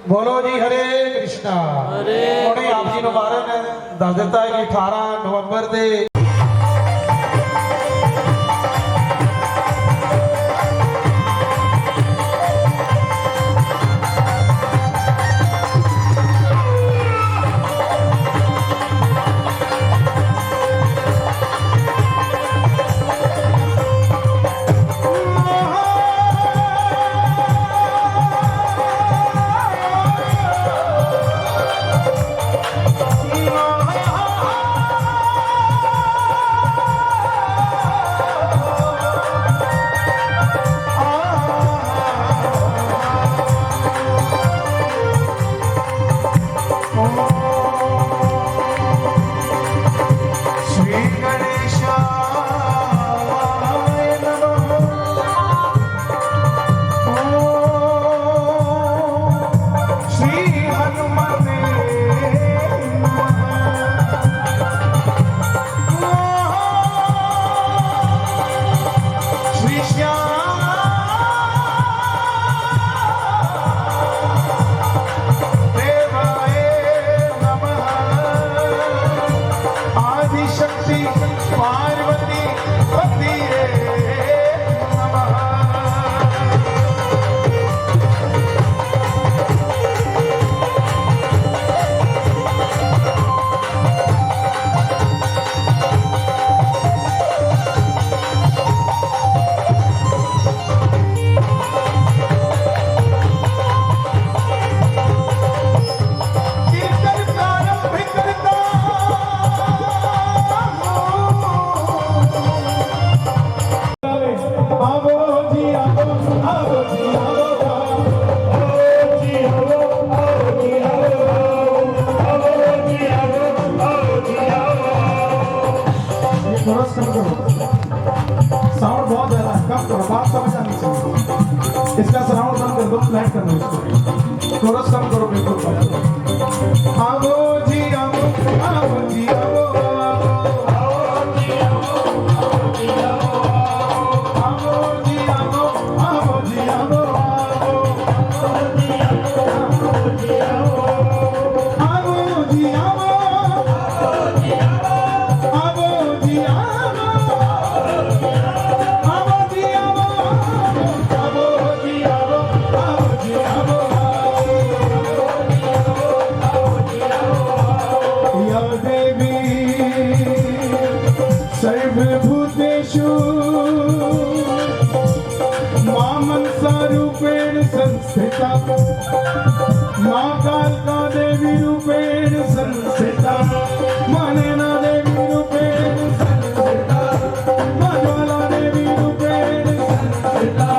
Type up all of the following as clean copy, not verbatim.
बोलो जी हरे कृष्णा। ਉਹਨੇ ਆਪ ਜੀ ਨੂੰ ਮਾਰਨ ਦੱਸ ਦਿੱਤਾ ਹੈ ਕਿ 18 ਨਵੰਬਰ ਦੇ साउंड बहुत है, कम करो, बात समझ आनी चाहिए। इसका साउंड बंद कर दो, फ्लैट कर दो इसको, कोरस कम करो बिल्कुल। आओ जी आओ, आओ जी आओ, आओ जी आओ, आओ जी आओ, आओ जी आओ, आओ जी आओ, आओ जी आओ, आओ जी आओ, सर्वभूतेषु मां मनसा रूपेण संस्थिता, मां कालिका देवी रूपेण संस्थिता, मां नैना देवी रूपेण संस्थिता, मां ज्वाला देवी रूपेण संस्थिता,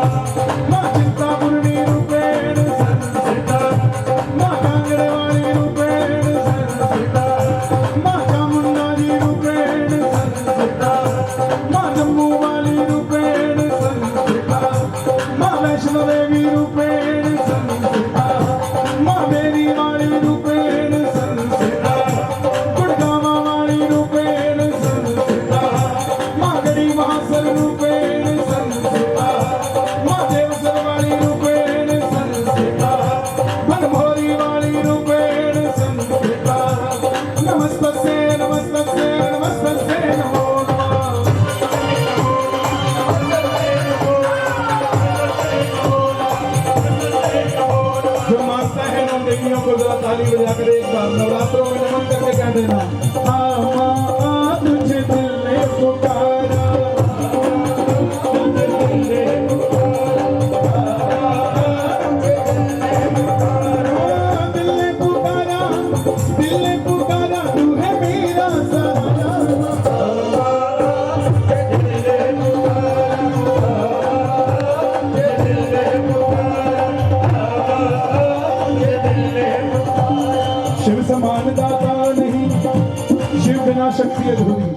मां चिंतापूर्णी रूपेण संस्थिता, मां कांगड़वाली रूपेण संस्थिता, मां चामुंडा जी रूपेण संस्थिता, मां जम्मू वाली रूपेण संस्थिता, मां वैष्णो देवी रूपेण संस्थिता, मां मेरी वाली रूपेण संस्थिता, गुड़गावा वाली रूपेण संस्थिता, मां गढ़ी महासर रूपेण संस्थिता, मां देवसर वाली रूपेण संस्थिता, बनभोरी वाली रूपेण संस्थिता। नमस्तस्यै नमस्तस्यै नमस्तस्यै नमो देवियों को जरा ताली बजाकर एक बार नवरात्रों में नमन करके कह देना, माँ तुझे दिल ने पुकारा, दिल ने पुकारा, तू है मेरा सहारा। शिव समान दाता नहीं, शिव बिना शक्ति अधूरी,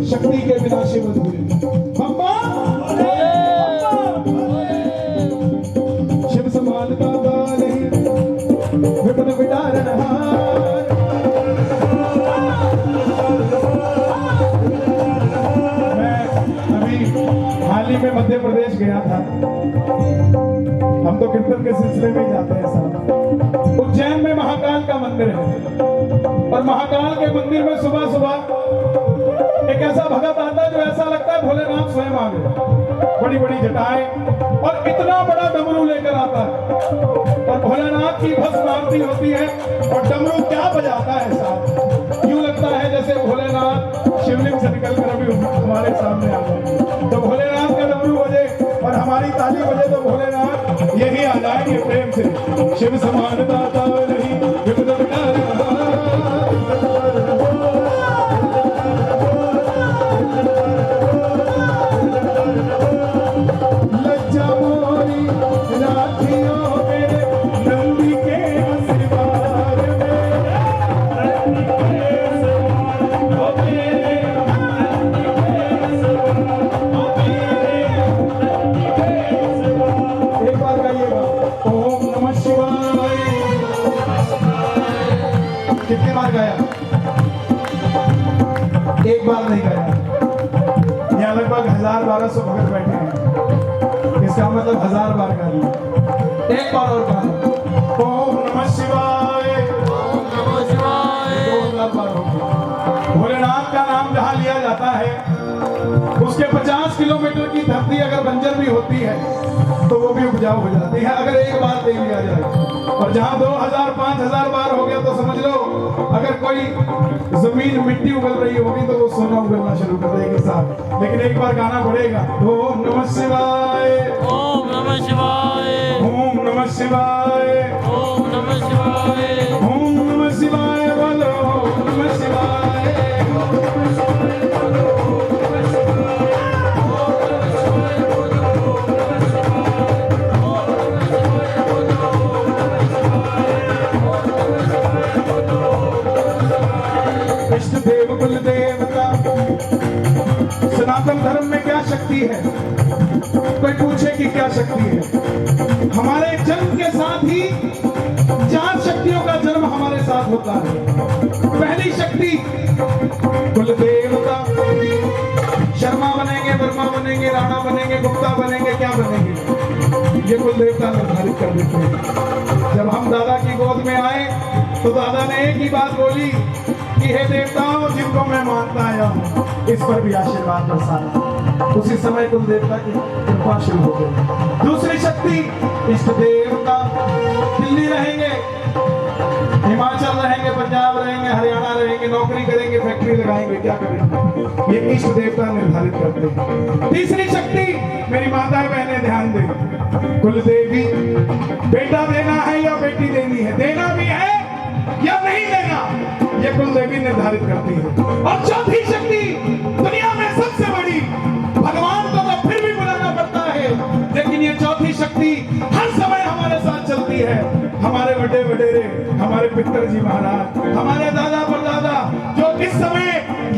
शक्ति के बिना शिव अधूरी। शिव समान दाता नहीं, विघ्न विदारणहार। मैं अभी हाल ही में मध्य प्रदेश गया था। हम तो कीर्तन के सिलसिले में जाते हैं साहब। महाकाल का मंदिर है और महाकाल के मंदिर में सुबह सुबह एक ऐसा भगत आता है जो ऐसा लगता है भोलेनाथ स्वयं आ गए। बड़ी बड़ी जटाएं और इतना बड़ा डमरू लेकर आता है और भोलेनाथ की भस्म आरती होती है और डमरू क्या बजाता है साहब, यूं लगता है जैसे भोलेनाथ शिवलिंग से निकलकर अभी हमारे सामने आ जाएंगे। तो भोलेनाथ का डमरू बजे और हमारी ताली बजे तो भोलेनाथ यही आ जाएंगे प्रेम से। शिव समान दाता नहीं लज्जा मोरी राखियों मेरे नंदी के आशीर्वाद एक बार गाइएगा ओम नमः शिवाय। कितने बार गाया? एक बार नहीं गाया। यहाँ लगभग 1000-1200 भगत बैठे हैं, इसका मतलब 1000 बार गा लिया। एक बार और गाना ओम नमः शिवाय, ओम नमः शिवाय। 2000 बार हो गया। भोलेनाथ का नाम जहाँ लिया जाता है उसके 50 किलोमीटर की धरती अगर बंजर भी होती है तो वो भी उपजाऊ हो जाती है अगर एक बार दे लिया जाए। और जहाँ 2000-5000 बार हो गया तो समझ लो अगर कोई जमीन मिट्टी उगल रही होगी तो वो सोना उगलना शुरू कर देगी साहब। लेकिन एक बार गाना पड़ेगा ओम नमः शिवाय, ओम नमः शिवाय, ओम नमः शिवाय, ओम नमः शिवाय, ओम नमः शिवाय बोलो ओम नमः शिवाय। इष्ट देव कुल देवता सनातन धर्म में क्या शक्ति है? कोई पूछे कि क्या शक्ति है? हमारे जन्म के साथ ही 4 शक्तियों का जन्म हमारे साथ होता है। पहली शक्ति कुल देवता, शर्मा बनेंगे, वर्मा बनेंगे, राणा बनेंगे, गुप्ता बनेंगे, क्या बनेंगे ये कुल देवता निर्धारित कर देते हैं। जब हम दादा की गोद में आए तो दादा ने एक ही बात बोली कि हे देवताओं जिनको मैं मानता आया हूँ इस पर भी आशीर्वाद बरसाना। उसी समय कुल देवता की कृपा शुरू हो गई। दूसरी शक्ति इष्ट देवता, दिल्ली रहेंगे, हिमाचल रहेंगे, पंजाब रहेंगे, हरियाणा रहेंगे, नौकरी करेंगे, फैक्ट्री लगाएंगे, क्या करेंगे ये इष्ट देवता निर्धारित करते हैं। तीसरी शक्ति मेरी माताएं बहनें ध्यान दें, कुल देवी, बेटा देना है या बेटी देनी है, देना भी है या नहीं देना ये कुल देवी निर्धारित करती है। और चौथी शक्ति दुनिया में सबसे बड़ी, भगवान को तो फिर भी बुलाना पड़ता है लेकिन ये चौथी शक्ति हर समय हमारे साथ चलती है। हमारे बड़े वडेरे, हमारे पितर जी महाराज, हमारे दादा परदादा जो इस समय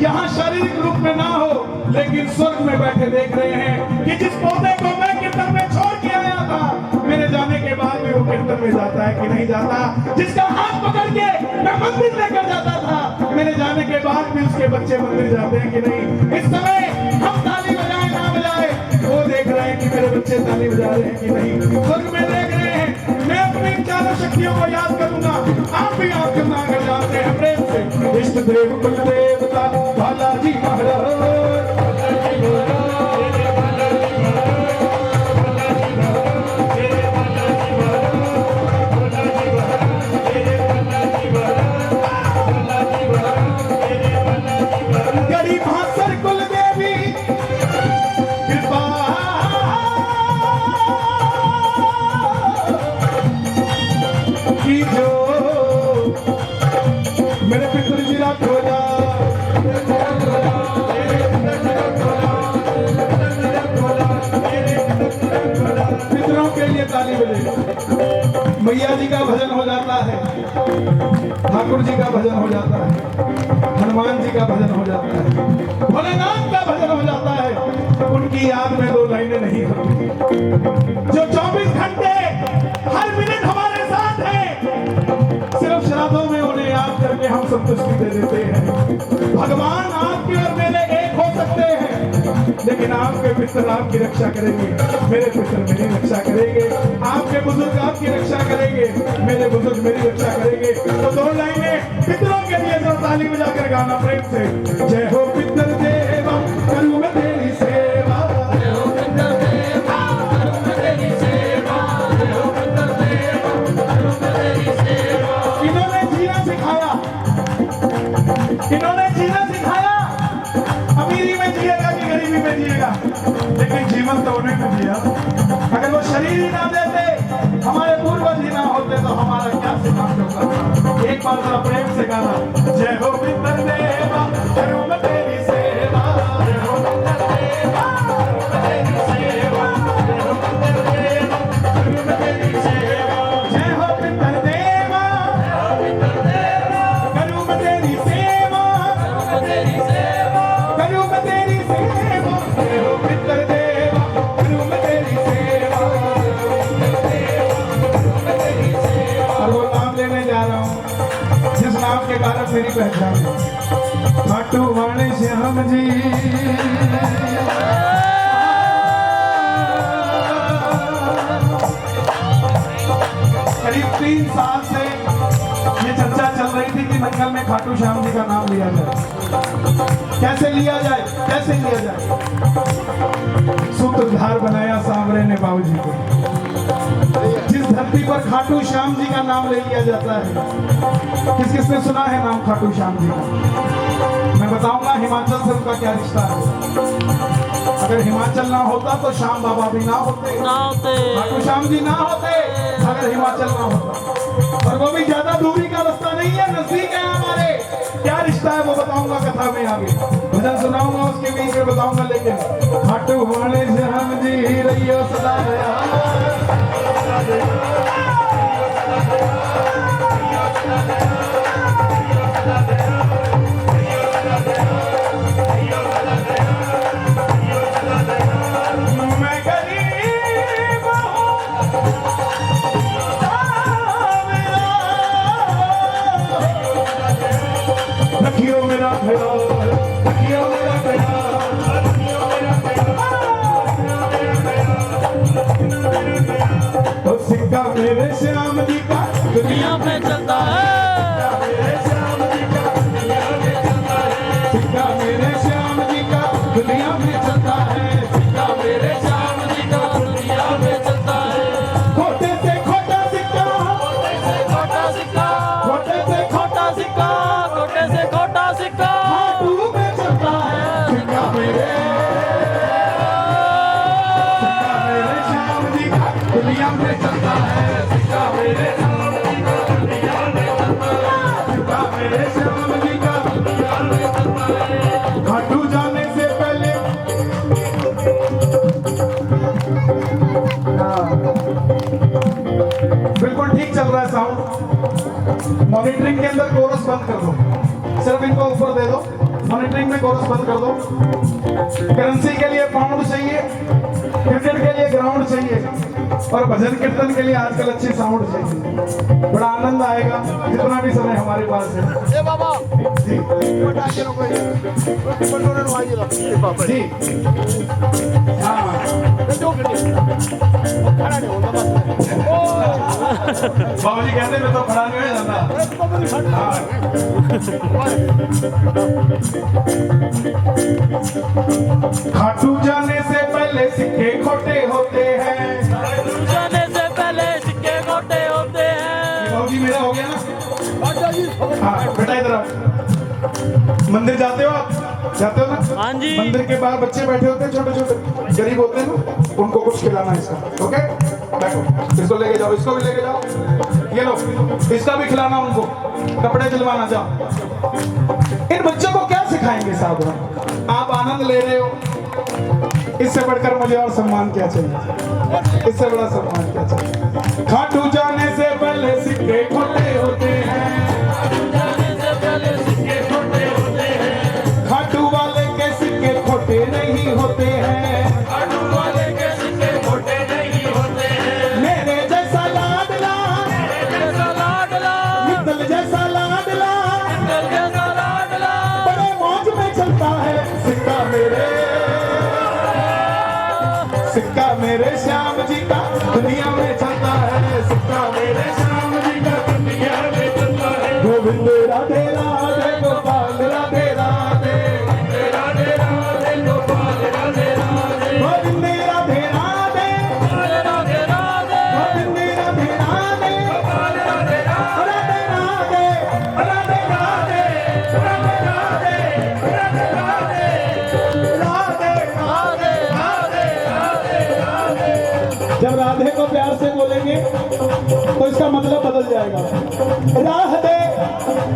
यहाँ शारीरिक रूप में ना हो लेकिन स्वर्ग में बैठे देख रहे हैं कि जिस पौधे को मैं कीर्तन में छोड़ के आया था मेरे जाने के बाद भी वो कीर्तन में जाता है कि नहीं जाता, जिसका हाथ पकड़ के मैं मंदिर लेकर जाता था मेरे जाने के बाद भी उसके बच्चे मंदिर जाते हैं कि नहीं। इस समय हम ताली बजाए ना बजाए वो देख रहे हैं कि मेरे बच्चे ताली बजा रहे हैं कि नहीं, स्वर्ग में देख रहे हैं। मैं अपनी 4 शक्तियों को याद करूंगा, आप भी आपके नागर जानते हैं प्रेम से। इष्ट देव कुल देवता बालाजी महाराज, गरीब हासर कुल देवी कृपा की जो मेरे पितर जी रात हो जा पितरों के लिए ताली बजे। मैया जी का भजन हो जाता है, ठाकुर जी का भजन हो जाता है, हनुमान जी का भजन हो जाता है, भोलेनाथ का भजन हो जाता है। उनकी याद में 2 लाइनें नहीं होती जो 24 घंटे हर मिनट हमारे साथ है। सिर्फ श्राद्धों में उन्हें याद करके हम संतुष्टि दे देते हैं। भगवान आपके और मेरे एक हो सकते हैं लेकिन आपके आपके पितर आपकी रक्षा करेंगे, मेरे पितर मेरी रक्षा करेंगे, आपके बुजुर्ग आपकी रक्षा करेंगे, मेरे बुजुर्ग मेरी रक्षा करेंगे। तो दो लाइनें पितरों के लिए जरा ताली बजाकर गाना प्रेम से। जय हो पितर देवा करूँ मैं तेरी सेवा, जय हो पितर देवा करूँ मैं तेरी सेवा, जय हो पितर देवा करूँ मैं तेरी सेवा। इन्होंने जीना सिखाया, इन्होंने जीना सिखाया। अमीरी में जिएगा कि गरीबी में जिएगा, लेकिन जीवन तो उन्होंने जिया। अगर वो शरीर ही ना देते, हमारे पूर्वज ही ना होते, तो हमारा क्या सिद्धांत होता। एक बार जरा प्रेम से गाना। जय हो पितर देवा करूँ मैं तेरी सेवा, जय हो पितर देवा करूँ मैं तेरी सेवा, जय हो पितर देवा करूँ मैं तेरी सेवा, जय हो पितर देवा करूँ मैं तेरी सेवा, करूँ मैं तेरी सेवा, करूँ मैं तेरी सेवा, जय हो पितर देवा करूँ मैं तेरी सेवा, और वो नाम लेने जा रहा हूँ जिस नाम के कारण मेरी पहचान है। खाटू वाले श्याम जी, करीब 3 साल से ये चर्चा चल रही थी कि मंगल में खाटू श्याम जी का नाम लिया जाए। कैसे लिया जाए, कैसे लिया जाए। सूत्रधार बनाया सांवरे ने बाबूजी को। जिस धरती पर खाटू श्याम जी का नाम ले लिया जाता है, किस किसने सुना है नाम खाटू श्याम जी का। मैं बताऊंगा हिमाचल से उनका क्या रिश्ता है। अगर हिमाचल ना होता तो श्याम बाबा भी ना होते, ना होते, खाटू श्याम जी ना होते अगर हिमाचल ना होता। और वो भी ज्यादा दूरी का रास्ता नहीं है, नजदीक है हमारे। क्या रिश्ता है वो बताऊंगा कथा में आगे, भजन सुनाऊंगा उसके बीच में बताऊंगा। लेकिन खाटू वाले श्याम जी रहियो सदा रखियो मेरा ख्याल, रखियो मेरा ख्याल, रखियो मेरा ख्याल। तो सिक्का मेरे श्याम जी का दुनिया में चलता है, मेरे श्याम जी का दुनिया में चलता है, सिक्का मेरे श्याम जी का दुनिया में चलता है, सिक्का मेरे श्याम जी का दुनिया में चलता है। खोटे से खोटा सिक्का, खोटा सिक्का, खोटे से खोटा सिक्का, खोटे से खोटा सिक्का, खाटू में चलता है। सिक्का मेरे श्याम जी का दुनिया में चलता है, सिक्का मेरे श्याम जी का दुनिया में चलता है, सिक्का मेरे श्याम जी का दुनिया में चलता है। खाटू जाने से पहले बिल्कुल ठीक चल रहा है साउंड। मॉनिटरिंग के अंदर कोरस बंद कर दो, सिर्फ इनको ऊपर दे दो। मॉनिटरिंग में कोरस बंद कर दो। करेंसी के लिए पाउंड चाहिए, क्रिकेट के लिए ग्राउंड चाहिए, और भजन कीर्तन के लिए आजकल अच्छी साउंड चाहिए। बड़ा आनंद आएगा जितना भी समय हमारे पास है। बाबा जी जी हाँ, बाबूजी कहते मैं तो खड़ा नहीं हो जाता। हाँ। खाटू जाने से पहले सिक्के खोटे होते हैं, जाने से पहले सिक्के खोटे होते हैं। बाबूजी मेरा हो गया ना। हाँ बेटा इधर आओ। मंदिर जाते हो आप, जाते हो ना। हाँ जी। मंदिर के बाहर बच्चे बैठे होते हैं, छोटे छोटे गरीब होते हैं ना, उनको कुछ खिलाना है इसका। ओके बैठो, इसको लेके जाओ, इसको भी लेके जाओ, ये लो, इसका भी खिलाना उनको, कपड़े दिलवाना। जाओ। इन बच्चों को क्या सिखाएंगे साहब? आप आनंद ले रहे हो, इससे बढ़कर मुझे और सम्मान क्या चाहिए? इससे बड़ा सम्मान क्या चाहिए? खाटू जाने से पहले सिक्के खोटे होते हैं, जाने से पहले सिक्के खोटे होते हैं। खाटू वाले के सिक्के खोटे नहीं होते हैं, खाटू वाले के सिक्के खोटे नहीं होते हैं। मेरे जैसा लाडला, जैसा लाडला, मित्तल जैसा लाडला, मित्तल जैसा लाडला, बड़े मौज में चलता है सिक्का मेरे। दुनिया में चलता है सिक्का मेरे श्याम जी का दुनिया में चलता है गोविंद राधे राधे गोपाल राधे राधे राधे राधे गोपाल राधे राधे गोविंद राधे राधे राधे राधे गोविंद राधे राधे गोपाल राधे राधे राधे राधे राधे राधे राधे राधे राधे राधे राधे राधे राधे राधे जब राधे को प्यार से बोलेंगे तो इसका मतलब बदल जाएगा राधे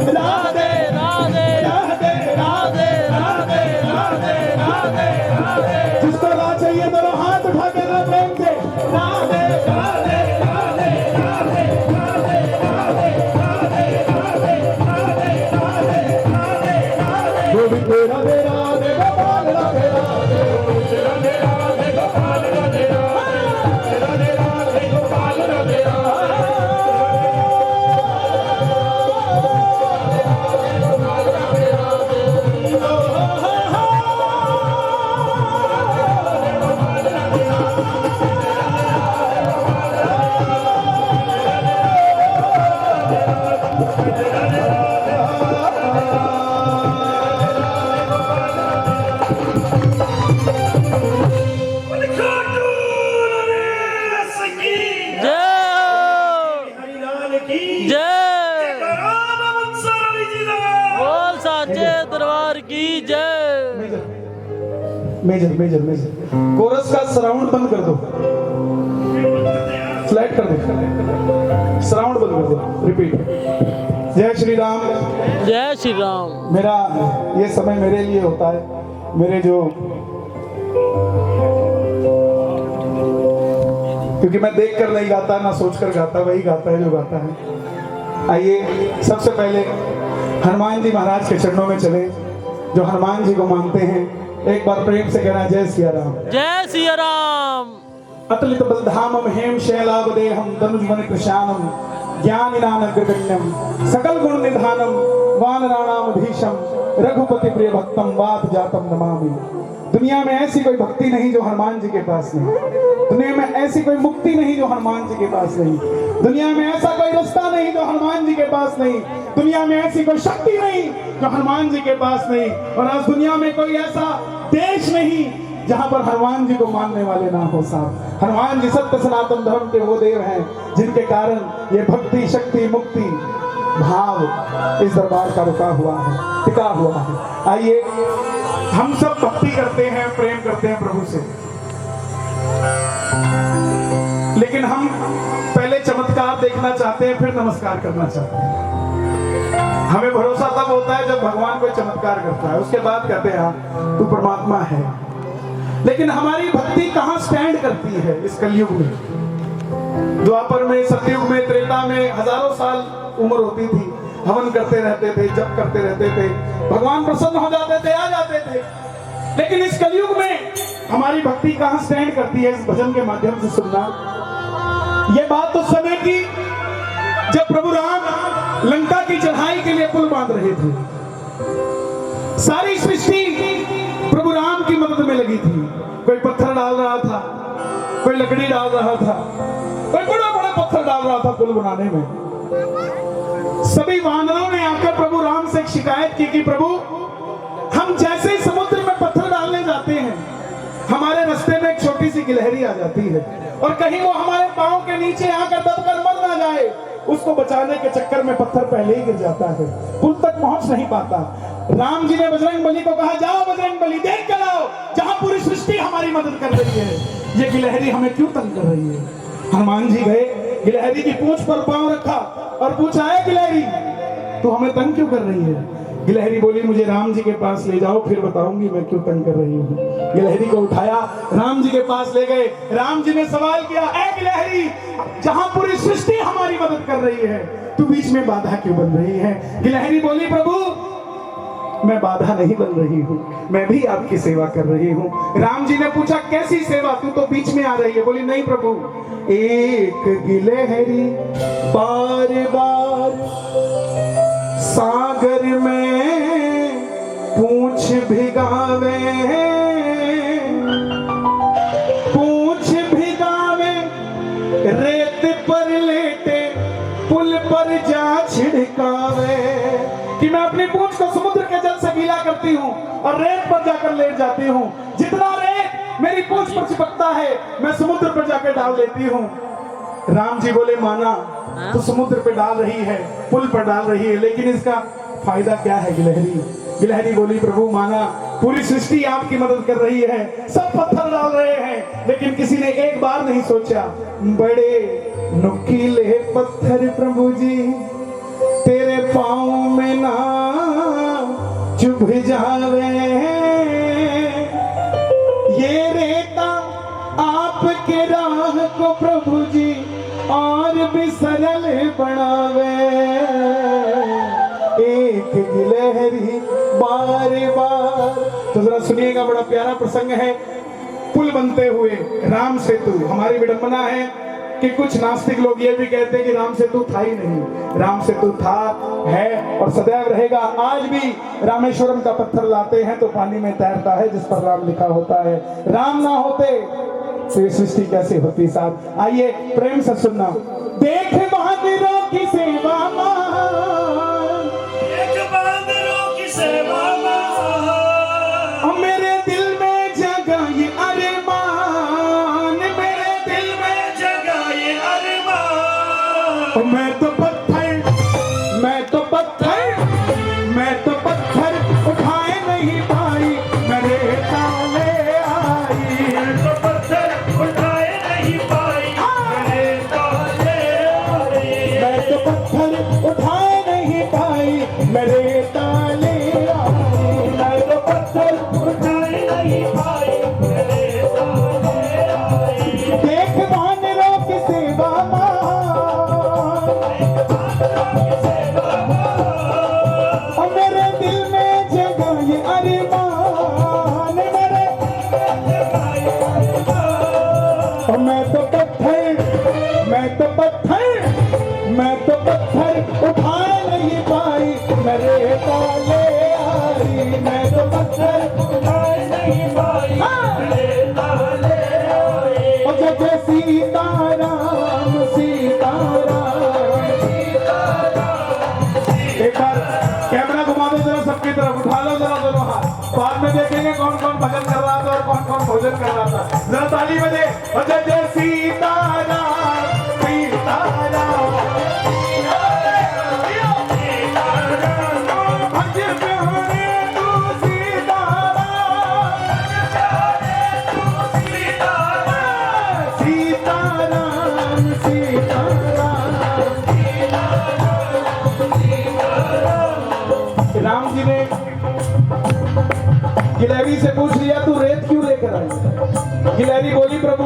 राधे राधे राधे राधे राधे राधे राधे राधे जिसको राह चाहिए दोनों हाथ उठा के दो प्रेम से राधे राधे राधे राधे राधे राधे राधे राधे राधे राधे राधे राधे गोविंद राधे राधे गोपाल राधे राधे राधे राधे गोपाल राधे राधे राधे राधे गोपाल राधे राधे बोल साचे दरबार की जय। मेजर मेजर मेजर कोरस का सराउंड बंद कर दो स्लाइड कर दो सराउंड बंद कर दो रिपीट जय श्री राम जय श्री राम। मेरा ये समय मेरे लिए होता है मेरे जो क्योंकि मैं देख कर नहीं गाता ना सोच कर गाता वही गाता है जो गाता है। आइए सबसे पहले हनुमान जी महाराज के चरणों में चले जो हनुमान जी को मानते हैं एक बार प्रेम से कहना जय सिया राम जय सिया राम। अतलित बलधामम हेम शैलावदेहम धनुजवन कृशानम ज्ञानिनानग्रगण्यम सकल गुण निधानम वानराणाम धीशम रघुपति प्रिय भक्तम वात जातम नमामि। दुनिया में ऐसी कोई भक्ति नहीं जो हनुमान जी के पास नहीं, दुनिया में ऐसी कोई मुक्ति नहीं जो हनुमान जी के पास नहीं, दुनिया में ऐसा कोई रास्ता नहीं जो हनुमान जी के पास नहीं, दुनिया में ऐसी कोई शक्ति नहीं जो हनुमान जी के पास नहीं। और आज दुनिया में कोई ऐसा देश नहीं जहां पर हनुमान जी को मानने वाले ना हो। साहब हनुमान जी सत्य सनातन धर्म के वो देव हैं जिनके कारण ये भक्ति शक्ति मुक्ति भाव इस दरबार का रुका हुआ है टिका हुआ है। आइए हम सब भक्ति करते हैं प्रेम करते हैं प्रभु से, लेकिन हम पहले चमत्कार देखना चाहते हैं फिर नमस्कार करना चाहते हैं। हमें भरोसा तब होता है जब भगवान कोई चमत्कार करता है, उसके बाद कहते हैं हाँ तू परमात्मा है। लेकिन हमारी भक्ति कहां स्टैंड करती है इस कलयुग में? द्वापर में सतयुग में त्रेता में हजारों साल उम्र होती थी, हवन करते रहते थे जप करते रहते थे, भगवान प्रसन्न हो जाते थे आ जाते थे। लेकिन इस कलयुग में हमारी भक्ति कहां स्टैंड करती है? इस भजन के माध्यम से सुनना। ये बात उस समय की जब प्रभु राम लंका की चढ़ाई के लिए पुल बांध रहे थे। सारी सृष्टि प्रभु राम की मदद में लगी थी। कोई पत्थर डाल रहा था, कोई लकड़ी डाल रहा था, कोई बड़ा बड़ा पत्थर डाल रहा था पुल बनाने में। सभी वानरों ने आकर प्रभु राम से एक शिकायत की कि प्रभु हम जैसे ही समुद्र में पत्थर डालने जाते हैं हमारे रास्ते में एक छोटी सी गिलहरी आ जाती है और कहीं वो हमारे पांव के नीचे आकर दबकर मर ना जाए, उसको बचाने के चक्कर में पत्थर पहले ही गिर जाता है, पुल तक पहुंच नहीं पाता। राम जी ने बजरंग बली को कहा जाओ बजरंग बली देख कर आओ जहां पूरी सृष्टि हमारी मदद कर रही है, ये गिलहरी हमें क्यों तंग कर रही है। हनुमान जी गए, गिलहरी की पूंछ पर पांव रखा और पूछा है गिलहरी तू हमें तंग क्यों कर रही है? गिलहरी बोली मुझे राम जी के पास ले जाओ फिर बताऊंगी मैं क्यों तंग कर रही हूँ। गिलहरी को उठाया राम जी के पास ले गए। राम जी ने सवाल किया ऐ गिलहरी जहां पूरी सृष्टि हमारी मदद कर रही है तू बीच में बाधा क्यों बन रही है? गिलहरी बोली प्रभु मैं बाधा नहीं बन रही हूँ, मैं भी आपकी सेवा कर रही हूँ। राम जी ने पूछा कैसी सेवा, तू तो बीच में आ रही है। बोली नहीं प्रभु एक गिलहरी बार बार सागर में पूंछ भिगावे, पूंछ भिगावे का छिड़कावे, कि मैं अपनी पूंछ को समुद्र के जल से गीला करती हूँ और रेत पर जाकर लेट जाती हूँ। जितना रेत मेरी पूंछ पर चिपकता है मैं समुद्र पर जाकर डाल देती हूँ। राम जी बोले माना तो समुद्र पे डाल रही है, पुल पर डाल रही है, लेकिन इसका फायदा क्या है गिलहरी? गिलहरी बोली प्रभु माना पूरी सृष्टि आपकी मदद कर रही है, सब पत्थर डाल रहे हैं, लेकिन किसी ने एक बार नहीं सोचा बड़े नुकीले पत्थर प्रभु जी तेरे पाँव में ना चुभ जावे, ये रेता आपके राह को प्रभु जी और भी सरल बनावे। एक गिलहरी बार बार। तो जरा सुनिएगा, बड़ा प्यारा प्रसंग है। पुल बनते हुए राम सेतु, हमारी विडंबना है कि कुछ नास्तिक लोग ये भी कहते हैं कि राम सेतु था ही नहीं। राम सेतु था, है और सदैव रहेगा। आज भी रामेश्वरम का पत्थर लाते हैं तो पानी में तैरता है जिस पर राम लिखा होता है। राम ना होते तो ये सृष्टि कैसे होती साहब? आइए प्रेम से सुनना। देख बहादुरों की सेवा महान, एक बहादुरों की सेवा महान, मेरे दिल में जगा ये अरमान, मेरे दिल में जगा ये अरमान। मैं तो पत्थर, मैं तो पत्थर, मैं तो पत्थर उठाए नहीं पाई, मैं रेता ले आई। मैं तो पत्थर उठाए नहीं पाई, रेता ले आई। मैं तो पत्थर उठाए नहीं पाई, मैं रेता ले आई। मैं तो पत्थर उठाए नहीं पाई, रेता ले आई। देख वानरों की सेवा महान, और मेरे दिल में जगा ये अरमान, मेरे और मैं तो पत्थर, मैं तो पत्थर, मैं तो पत्थर उठाए नहीं पाई, मैं रेता ले आई। मैं तो पत्थर उठाए नहीं पाई, रेता ले आई। और जब सीताराम सीताराम। एक बार कैमरा घुमा दो जरा सबकी तरफ, उठा लो जरा दोनों हाथ, बाद में देखेंगे कौन कौन भजन कर रहा था और कौन कौन भोजन कर रहा था। जरा ताली बजे। और जय सीताराम सीताराम। अज प्यारे तू सीताराम, सीताराम सीताराम। राम जी ने गिलहरी से पूछ लिया तू रेत क्यों लेकर आई? गिलहरी बोली प्रभु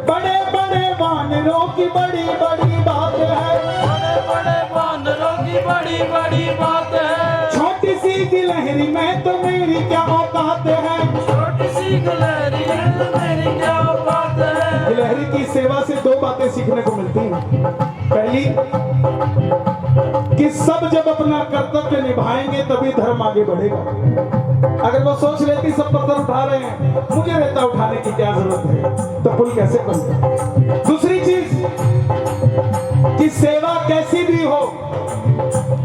बड़े बड़े वानरों की बड़ी बड़ी बात है, बड़े बड़े वानरों की बड़ी बड़ी बात है, छोटी सी गिलहरी में तो मेरी क्या औकात है। छोटी सी गिलहरी है तो मेरी क्या बात है। गिलहरी की सेवा से दो बातें सीखने को मिलती हैं। पहली कि सब जब अपना कर्तव्य निभाएंगे तभी धर्म आगे बढ़ेगा। अगर वो सोच लेती सब पत्थर उठा रहे हैं, मुझे रेता उठाने की क्या जरूरत है, तो पुल कैसे बनता। दूसरी चीज कि सेवा कैसी भी हो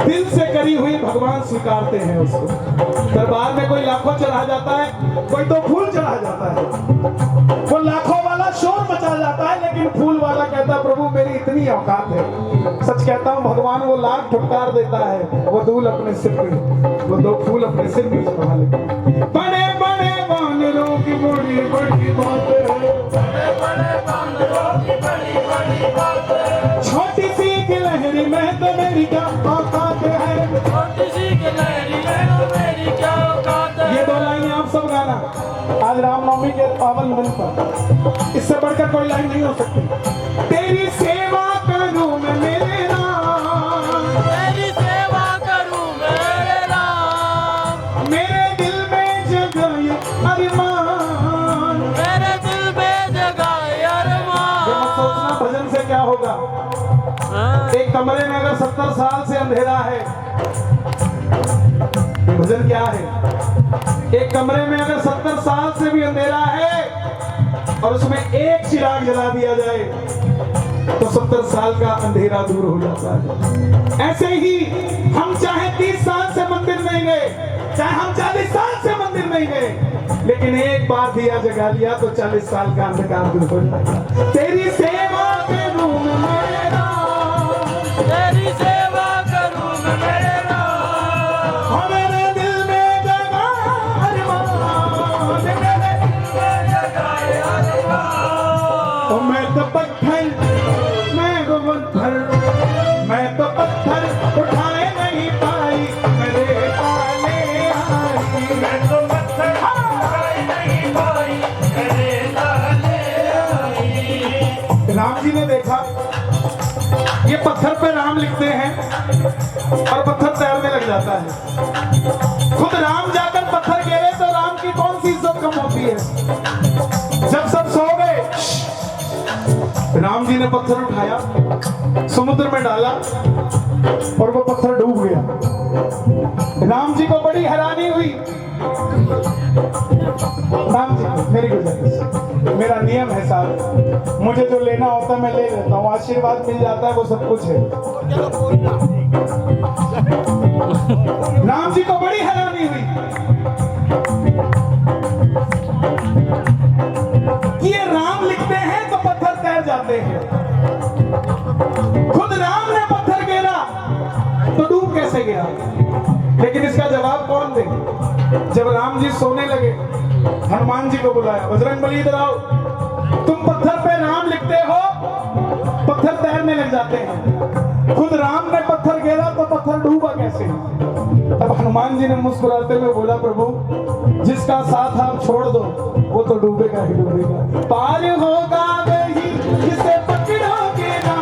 दिल से करी हुई भगवान स्वीकारते हैं उसको। दरबार में कोई लाखों चढ़ा जाता है, कोई तो फूल चढ़ा जाता है, वो लाखों वाला शोर मचा जाता है, लेकिन फूल वाला कहता है प्रभु मेरी इतनी औकात है। सच कहता हूँ भगवान वो लाख ठुटकार देता है, वो धूल अपने सिर पे, वो दो फूल अपने सिर में चढ़ा लेता है। बड़े बड़े वानरों की बड़ी बड़ी बात है, बड़े बड़े वानरों की बड़ी बड़ी बात है, छोटी सी गिलहरी में तो मेरी क्या औकात है। छोटी सी गिलहरी है तो मेरी क्या औकात है। ये दो लाइन आप सब गाना आज रामनवमी के पावन दिन पर, इससे बढ़कर कोई लाइन नहीं हो सकती। तेरी सेवा करूं मैं मेरे राम, तेरी सेवा करूं मेरे राम, मेरे दिल में जगाए अरमान, मेरे दिल में जगाए ये मत अरमान। सोचना भजन से क्या होगा। हाँ, एक कमरे में अगर 70 साल से अंधेरा है, ये भजन क्या है। एक कमरे में अगर 70 साल से भी अंधेरा है और उसमें एक चिराग जला दिया जाए तो 70 साल का अंधेरा दूर हो जाता है। ऐसे ही हम चाहे 30 साल से मंदिर नहीं गए, चाहे हम 40 साल से मंदिर नहीं गए, लेकिन एक बार दिया जगा लिया तो 40 साल का अंधकार दूर हो जाएगा। तेरी सेवा करूं मेरा, तेरी सेवा करूं मैं मेरा, मेरे दिल में जगा अरमान, मेरे दिल में जगाए अरमान। ओ मैं तो पत्थर, मैं तो पत्थर उठाए नहीं पाई, मेरे पाले आई। मैं तो पत्थर उठाए नहीं पाई, मेरे लाले आई। राम जी ने देखा ये पत्थर पे राम लिखते हैं और पत्थर तैरने लग जाता है। खुद राम जाकर पत्थर गिरे तो राम की कौन सी इज्जत कम होती है। जब सब सो गए, राम जी ने पत्थर उठाया, समुद्र में डाला और वो पत्थर डूब गया। राम जी को बड़ी हैरानी हुई। राम जी मेरी गुजारिश, मेरा नियम है साहब, मुझे जो लेना होता है मैं ले लेता हूँ, आशीर्वाद मिल जाता है वो सब कुछ है। राम जी को बड़ी हैरानी हुई कि ये राम लिखते हैं तो पत्थर तैर जाते हैं, खुद राम ने पत्थर गिरा तो डूब कैसे गया। लेकिन इसका जवाब कौन दे। जब राम जी सोने लगे, हनुमान जी को बुलाया, बजरंगबली इधर आओ, तुम पत्थर पे राम लिखते हो, पत्थर तैरने लग जाते हैं, खुद राम ने पत्थर गिरा तो पत्थर डूबा कैसे। अब हनुमान जी ने मुस्कुराते हुए बोला, प्रभु जिसका साथ आप छोड़ दो वो तो डूबेगा ही डूबेगा। पार होगा वही जिसे पकड़ोगे ना,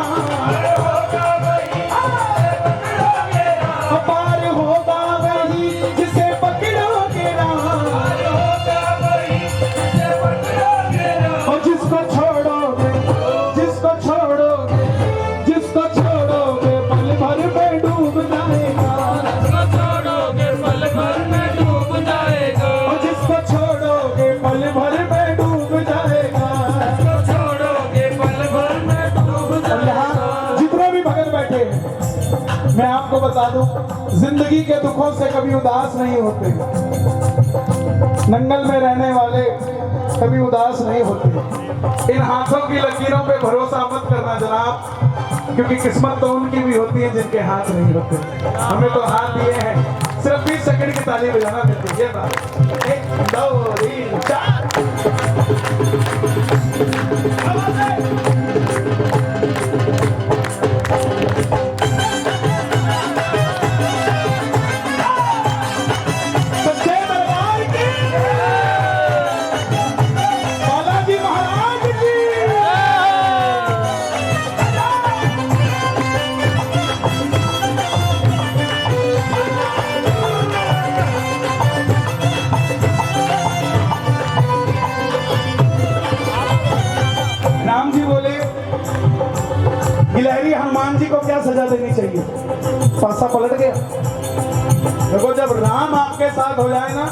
पार होगा वही जिसे पकड़ोगे ना, और जिसको छोड़ोगे, जिसको छोड़ोगे, जिसको छोड़ोगे पल भर में डूब जाएगा, जिसको छोड़ोगे पल भर में डूब जाएगा, और जिसको छोड़ोगे पल भर में डूब जाएगा। जिसको छोड़ोगे पल भर में डूब और जाएगा। यहाँ जितने भी भगत बैठे हैं, मैं आपको बता दूं, जिंदगी के दुखों से कभी उदास नहीं होते। नंगल में रहने वाले कभी उदास नहीं होते। इन हाथों की लकीरों पे भरोसा मत करना जनाब, क्योंकि किस्मत तो उनकी भी होती है जिनके हाथ नहीं होते। हमें तो हाथ दिए हैं, सिर्फ 20 सेकंड की ताली बजाना देते। ये बात 1 2 3 4 सच्चे दरबार की, बालाजी महाराज की। राम जी बोले, गिलहरी हनुमान जी को क्या सजा देनी चाहिए। पासा पलट गया। देखो जब राम आपके साथ हो जाए ना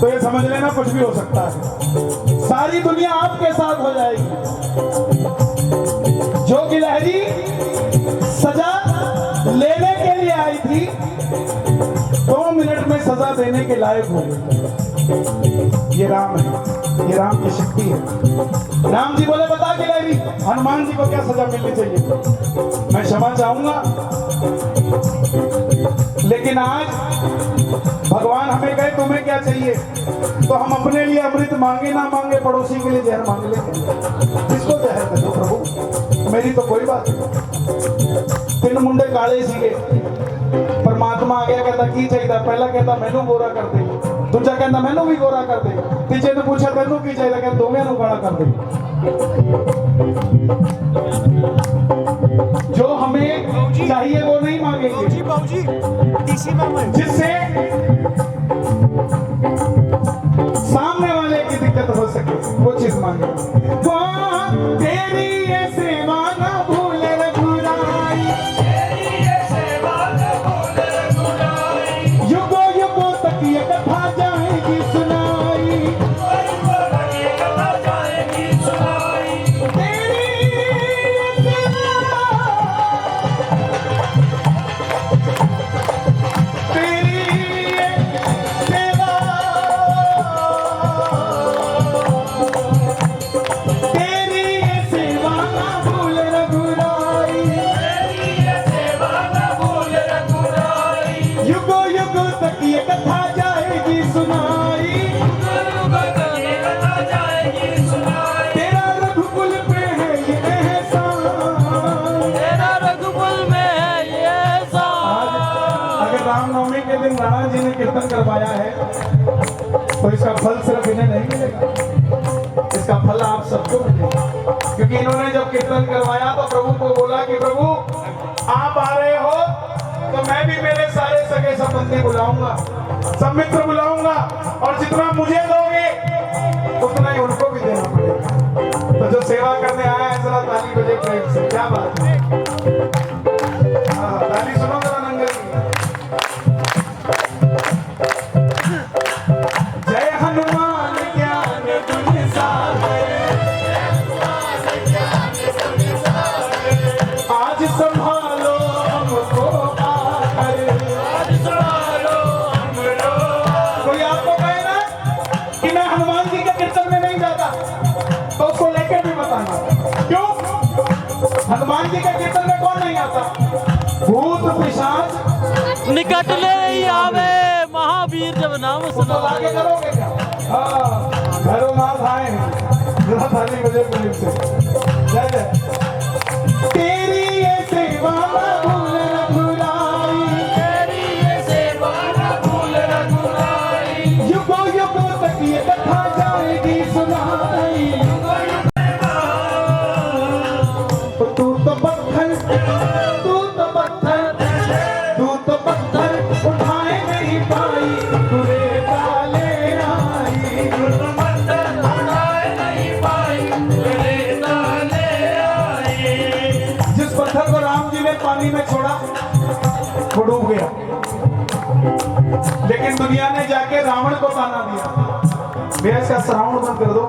तो ये समझ लेना कुछ भी हो सकता है। सारी दुनिया आपके साथ हो जाएगी। जो गिलहरी सजा लेने के लिए आई थी 2 मिनट में सजा देने के लायक हो गई। ये राम है, ये राम की शक्ति है। राम जी बोले, बता गिलहरी हनुमान जी को क्या सजा मिलनी चाहिए। मैं क्षमा चाहूंगा, लेकिन आज भगवान हमें कहे तुम्हें क्या चाहिए, तो हम अपने लिए अमृत मांगे ना मांगे, पड़ोसी के लिए जहर मांग लेंगे। किसको जहर दे दो प्रभु, मेरी तो कोई बात नहीं। 3 मुंडे काले सीगे, परमात्मा आ गया, कहता की चाहिए। पहला कहता मैनू गोरा कर दे, दूजा कहता मैनू भी गोरा कर दे, तीजे ने पूछा तेनू की चाहिए, कहता दोवें नू काला कर दे। जो हमें चाहिए वो नहीं मांगेंगे, जिससे सामने वाले की दिक्कत हो सके वो चीज मांगे। वो तेरी ये सेवा ना भूल रघुराई, युगों युगों तक ये कथा जाएगी सुनाई। तेरी ये दिन राणा जी ने कीर्तन करवाया है तो इसका फल सिर्फ इन्हें नहीं मिलेगा, इसका फल आप सबको मिलेगा। क्योंकि इन्होंने जब कीर्तन करवाया तो प्रभु को बोला कि प्रभु आप आ रहे हो तो मैं भी मेरे सारे सगे संबंधी बुलाऊंगा, सब मित्र बुलाऊंगा, और जितना मुझे दोगे उतना ही उनको भी देना पड़ेगा। तो जो सेवा करने आया है जरा ताली बजे प्रेम से, क्या बात है। ताली सुनो जरा नंगे की। जय हनुमान ज्ञान गुण सागर, आज संभालो हमको आकर। कोई आपको कहे ना कि मैं हनुमान जी के कीर्तन में नहीं जाता तो उसको लेके भी बताना। क्यों? हनुमान जी के कीर्तन में कौन नहीं आता? भूत पिशाच निकट ले ही आवे महावीर जब नाम तो सुना। आगे करोगे क्या? हाँ, घरों नाथ आए जरा थाली बजे पुलिस से। जय जय। तेरी ये सेवा न भूल रघुराई, तेरी ये सेवा न भूल रघुराई, युगों युगों तक ये कथा जाएगी सुनाई। तू तो पत्थर, तू तो पत्थर, तू तो पत्थर उठाए नहीं पाई, तुरे डाले आई। जिस पत्थर को राम जी ने पानी में छोड़ा वो डूब गया, लेकिन दुनिया ने जाके रावण को ताना दिया। भैया इसका श्रावण बंद कर दो,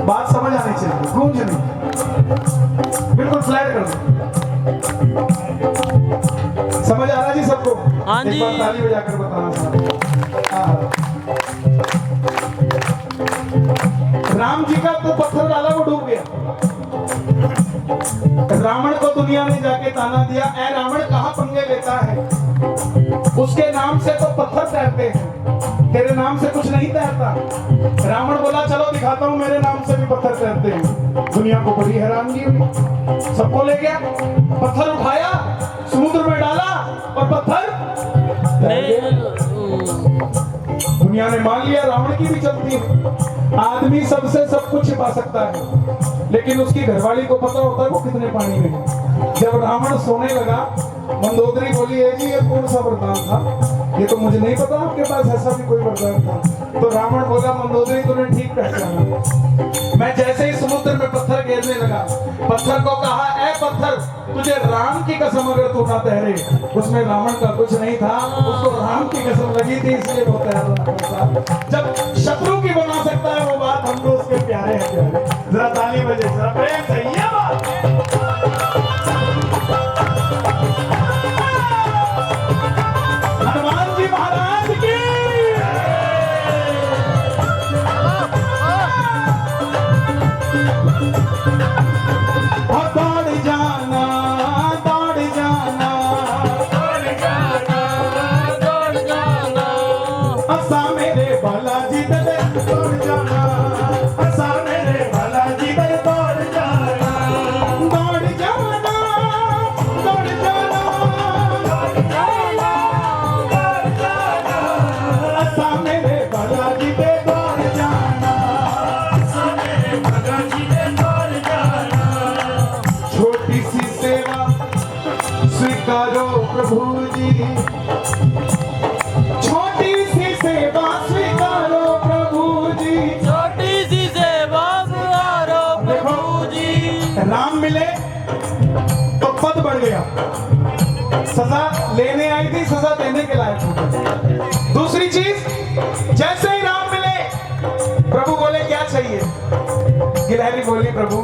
बात समझ आनी चाहिए, गूंज नहीं, बिल्कुल फ्लैट कर दो। समझ आ रहा जी सबको? हाँ जी। एक बार ताली बजाकर बताना साहब। हाँ। राम जी का तो पत्थर डाला वो डूब गया, रावण को दुनिया ने जाके ताना दिया, ऐ रावण कहाँ पंगे लेता है, उसके नाम से तो पत्थर तैरते हैं, तेरे नाम से कुछ नहीं तैरता। रावण बोला चलो दिखाता हूँ मेरे नाम से भी पत्थर तैरते हैं। दुनिया को बड़ी हैरानगी हुई, सबको ले गया, पत्थर उठाया समुद्र में डाला और पत्थर तैर गया। दुनिया ने मान लिया रावण की भी चलती है। आदमी सबसे सब कुछ छिपा सकता है, लेकिन उसकी घरवाली को पता होता है वो कितने पानी में है। जब रावण सोने लगा, मंदोदरी बोली है जी ये कौन सा वरदान था, ये तो मुझे नहीं पता आपके पास ऐसा भी कोई वरदान था। तो रावण बोला मंदोदरी तूने ठीक पहचाना, मैं जैसे ही समुद्र में पत्थर घेरने लगा, पत्थर को कहा ऐ पत्थर तुझे राम की कसम अगर तू ना तैरे, उसमें रावण का कुछ नहीं था, उसको राम की कसम लगी थी इसलिए वो तैरना। जब शत्रु की बना सकता है वो बात, हम तो उसके प्यारे हैं प्यारे। जरा ताली बजे जरा प्रेम से ये बात। हनुमान जी महाराज की दौड़ जाना, दौड़ जाना, दौड़ जाना, दौड़ जाना, असा मेरे बालाजी दे दौड़ जाना, असा मेरे बालाजी दे दौड़ जाना, दौड़ जाना, दौड़ जाना, दौड़ जाना, दौड़ जाना, असा मेरे बालाजी दे दौड़ जाना, असा मेरे बालाजी दे दौड़ जाना। छोटी सी सेवा स्वीकारो प्रभु जी, छोटी सी सेवा स्वीकारो प्रभु जी। छोटी सी सेवा स्वीकारो प्रभु जी। राम मिले तो पद बढ़ गया, सजा लेने आई थी सजा देने के लायक हो गए। दूसरी चीज जैसे ही राम मिले प्रभु बोले क्या चाहिए, गिलहरी बोली प्रभु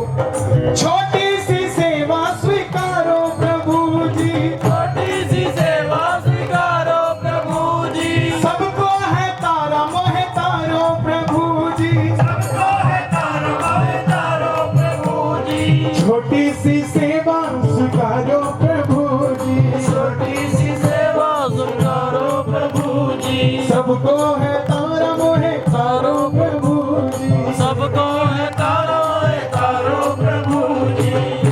छोटी सी सेवा स्वीकारो प्रभु जी, छोटी सी सेवा स्वीकारो प्रभु जी। सबको है तारा मोहे तारो प्रभु जी, सबको है तारो मोहे तारो प्रभु जी। छोटी सी सेवा स्वीकारो प्रभु जी, छोटी सी सेवा स्वीकारो प्रभु जी। सबको है तारा मोहे तारो प्रभु जी। सबको है तारो प्रभु जी।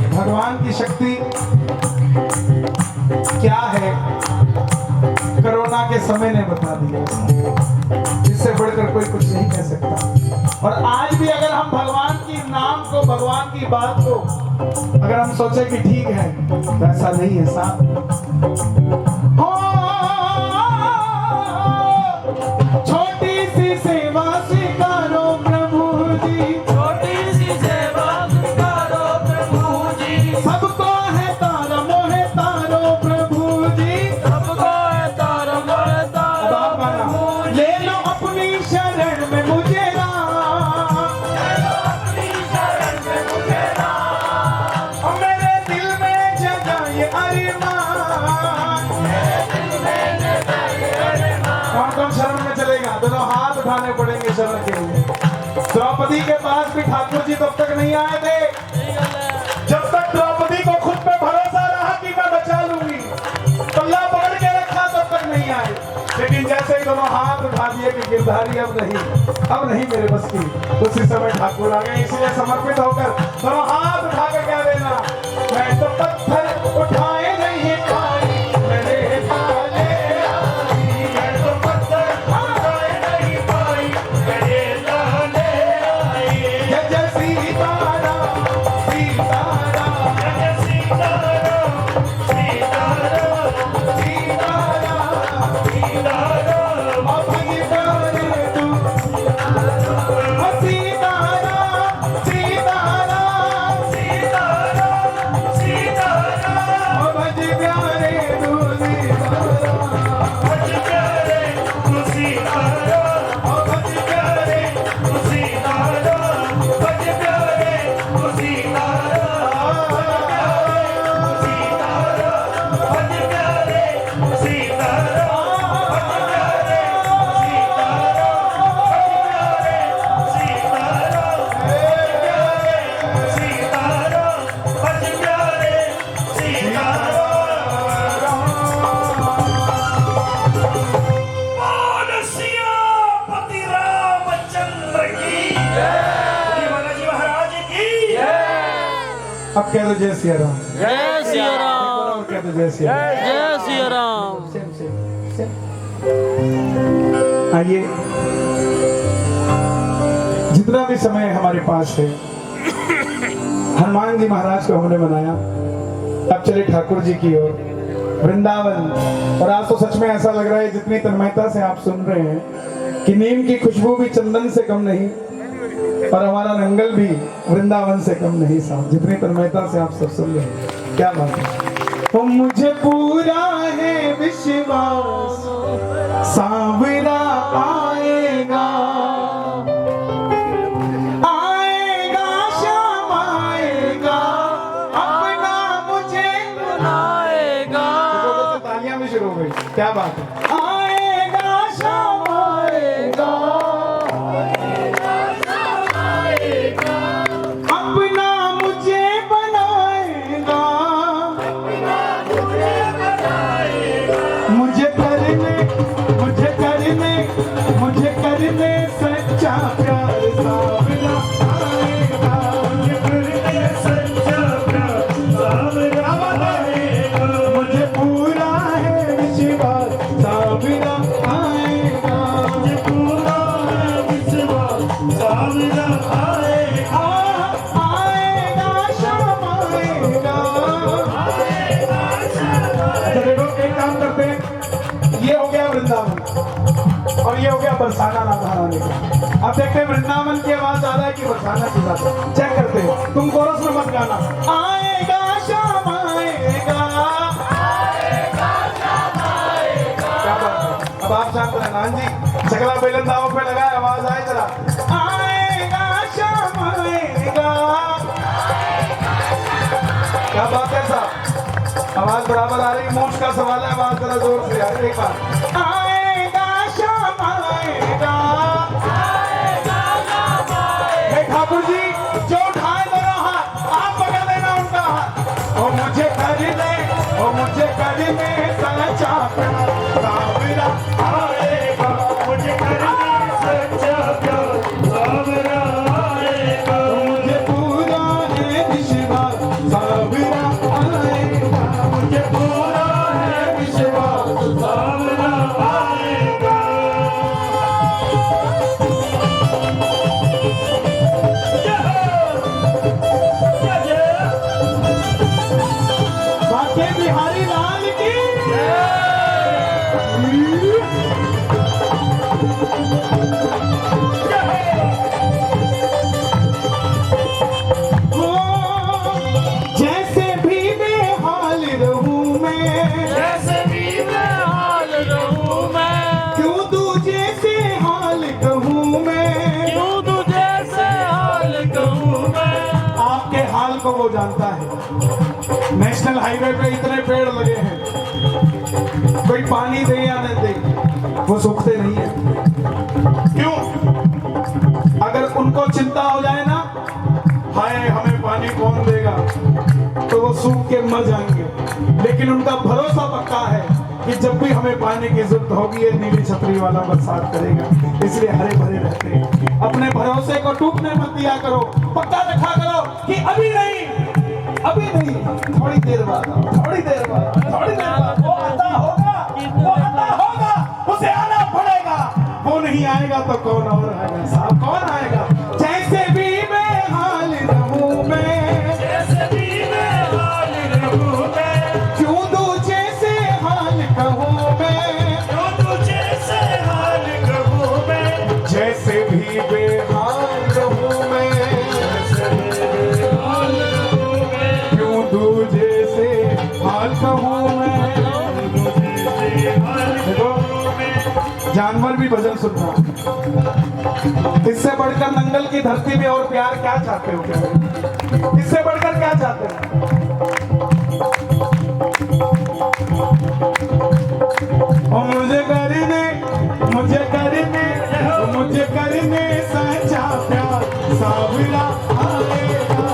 भगवान की शक्ति क्या है, करोना बना के समय ने बता दिया, इससे बढ़कर कोई कुछ नहीं कह सकता। और आज भी अगर हम भगवान की नाम को, भगवान की बात को अगर हम सोचे कि ठीक है, तो ऐसा नहीं है साहब। छोटी सी सेवा स्वीकारो प्रभु जी, छोटी सी सेवा स्वीकारो प्रभु जी, सबको है तारा मोहे तारो प्रभु जी, सबको है तारा मोहे तारा प्रभु जी। ले लो अपनी शरण में मुझे राम, अपनी शरण में मुझे राम, और मेरे दिल में जगाए अरमान। कौन कौन शरण में चलेगा? दोनों हाथ उठाने पड़ेंगे शरण के लिए। द्रौपदी के पास भी ठाकुर जी तब तक नहीं आए थे जब तक द्रौपदी को खुद पे भरोसा रहा कि मैं बचा लूंगी, पल्ला पकड़ के रखा तब तक नहीं आए। लेकिन जैसे ही दोनों हाथ उठा दिए कि गिरधारी अब नहीं मेरे बस की, उसी समय ठाकुर आ गए। इसलिए समर्पित होकर दोनों हाथ उठाकर कह देना, मैं तो पत्थर उठाए नहीं पाई, मैंने पाले आई। मैं तो पत्थर उठाए नहीं पाई, मेरे लाले आई। जय जय सीताराम सीताराम जय सीताराम सीताराम सीताराम सीताराम। अभय प्यारे तू, सीताराम सीताराम सीताराम सीताराम। अभय प्यारे तू सीताराम, भज प्यारे तू सीताराम, अभय प्यारे तू सीताराम, भज प्यारे तू सीताराम, भज प्यारे तू सीताराम, भज प्यारे तू सीताराम, भज प्यारे सीताराम। बोल सियापति रामचंद्र की जय, बालाजी महाराज की जय। अब कह दो जय सिया राम, जय सिया राम, और कह दो जय सिया राम। जय सिया राम। आइए, जितना भी समय हमारे पास है, हनुमान जी महाराज को हमने मनाया, अब चले ठाकुर जी की ओर, वृंदावन। और आज तो सच में ऐसा लग रहा है, जितनी तन्मयता से आप सुन रहे हैं, कि नीम की खुशबू भी चंदन से कम नहीं, और हमारा नंगल भी वृंदावन से कम नहीं साहब, जितनी तन्मयता से आप सब सुन रहे हैं। क्या बात है। तो मुझे पूरा है विश्वास, सांवरा आएगा, आएगा शाम आएगा, अपना मुझे आएगा, तालियां भी शुरू हो गई। क्या बात है। आएगा शाम आएगा, अपना मुझे बनाएगा, मुझे करने सच्चा प्यार सावरा आएगा, मुझे करने सच्चा प्यार सावरा आएगा, मुझे पूरा है विश्वास सावरा आएगा, मुझे पूरा है विश्वास सावरा आएगा, आएगा शाम आएगा। अच्छा देखो, एक काम करते हैं, ये हो गया वृंदावन और ये हो गया बरसाना राधा रानी का। अब देखते हैं वृंदावन की आवाज ज्यादा है कि बरसाना की बात। चेक करते हैं, तुम कोरस में मत गाना। आएगा शाम आएगा, क्या बात है। अब आप शांत रहना। हाँ जी, चकला बेलन दाव पे लगाए, आवाज आए जरा। आएगा शाम आएगा, क्या बात है साहब, आवाज बराबर आ रही। मूछ का सवाल है, आवाज जरा जोर से आ रही। एक बार आएगा शाम आएगा, हे ठाकुर जी जो उठाए दोनों हाथ, आप पकड़ लेना उनका हाथ। ओ मुझे करने, ओ मुझे करने सच्चा प्यार सावरा आएगा, मुझे करने सच्चा प्यार सावरा आएगा, मुझे पूरा है विश्वास सावरा आएगा, मुझे पूरा है विश्वास सावरा जैसे भी बेहाल रहूं मैं, जैसे भी मैं हाल रहूं मैं, क्यों तुझे से हाल कहूं मैं, क्यों तुझे से हाल कहूं मैं। आपके हाल को वो जानता है। नेशनल हाईवे पे इतने पेड़ लगे हैं, कोई पानी दे या न दे वो सूखते नहीं है। क्यों? अगर उनको चिंता हो जाए ना, हाय हमें पानी कौन देगा, तो वो सूख के मर जाएंगे। लेकिन उनका भरोसा पक्का है कि जब भी हमें पानी की जरूरत होगी ये नीली छतरी वाला बरसात करेगा। इसलिए हरे भरे रहते हैं। अपने भरोसे को टूटने मत दिया करो, पक्का रखा करो कि अभी नहीं, थोड़ी देर बाद, थोड़ी देर बाद वो आता होगा, उसे आना पड़ेगा। वो नहीं आएगा तो कौन और आएगा साहब, कौन आएगा? जैसे भी बेहाल रहूं मैं, जैसे भी मैं हाल रहूं मैं, क्यों तुझे से हाल कहूं मैं, क्यों तुझे से हाल कहूं मैं। जैसे भी बेहाल रहूं मैं, हाल रहूं मैं, क्यों तुझे से हाल कहूं मैं। देखो जानवर भी भजन सुनना, इससे बढ़कर नंगल की धरती में और प्यार क्या चाहते हो? क्या इससे बढ़कर क्या चाहते हो? और मुझे करने सच्चा प्यार सावरा आएगा।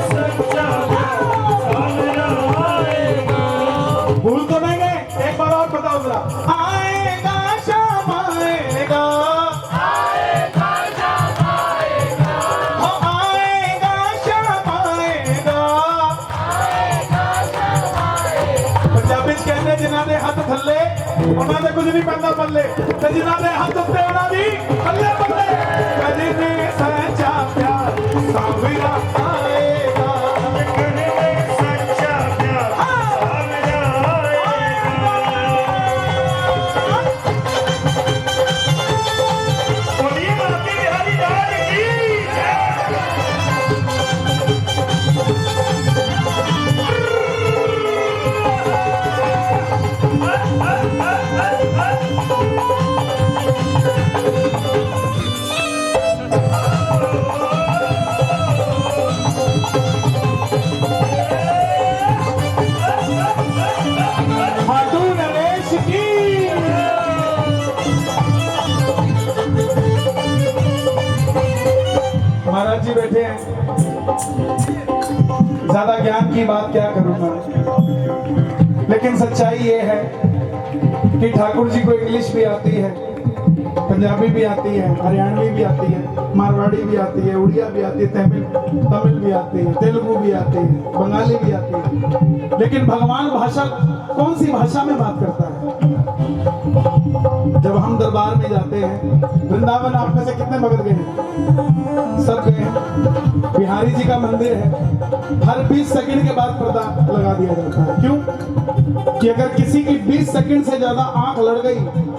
सच्चा सावरा आएगा। भूल तो नहीं गए? एक बार और बताओ जरा। आएगा शाम आएगा, आएगा जब आएगा, हो आएगा शाम आएगा। आएगा जब आएगा। पंजाबी च कहते जिन्हां दे हत्थ थल्ले ਉਹਨਾਂ ਦੇ ਕੁਝ ਨਹੀਂ ਪੈਂਦਾ ਪੱਲੇ, ਤੇ ਜਿਨ੍ਹਾਂ ਦੇ ਹੱਥ ਉੱਤੇ ਉਹਨਾਂ ਦੀ ਪੱਲੇ ਪੱਲੇ। ਕਰਨੇ ਸੱਚਾ ਪਿਆਰ ਸਾਵਰਾ ਆਏਗਾ। सच्चा प्यार सावरा आएगा। बोलिए बाकी बिहारी लाल की जय। खाटू नरेश की महाराज जी बैठे हैं। ज्यादा ज्ञान की बात क्या करूंगा, लेकिन सच्चाई ये है कि ठाकुर जी को इंग्लिश भी आती है, पंजाबी भी आती है, हरियाणवी भी आती है, मारवाड़ी भी आती है, उड़िया भी आती है, तमिल भी आती है, तेलुगु भी आती है, बंगाली भी आती है। लेकिन भगवान भाषा कौन सी भाषा में बात करता है? जब हम दरबार में जाते हैं, वृंदावन आप में से कितने भगत गए हैं? सब गए हैं। बिहारी जी का मंदिर है, हर 20 सेकंड के बाद पर्दा लगा दिया जाता है। क्यों? कि अगर किसी की 20 सेकंड से ज्यादा आंख लड़ गई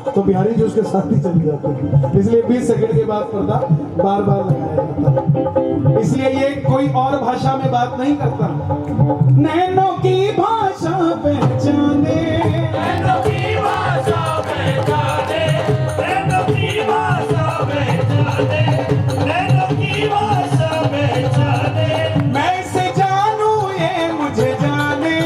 तो बिहारी जी उसके साथ ही चली जाती है। इसलिए 20 सेकंड के बाद पर्दा बार बार लगाया जाता है। इसलिए ये कोई और भाषा में बात नहीं करता। नैनों की भाषा पहचाने, नैनों की भाषा पहचाने, नैनों की भाषा पहचाने, नैनों की भाषा पहचाने। मैं इसे जानूं ये मुझे जाने,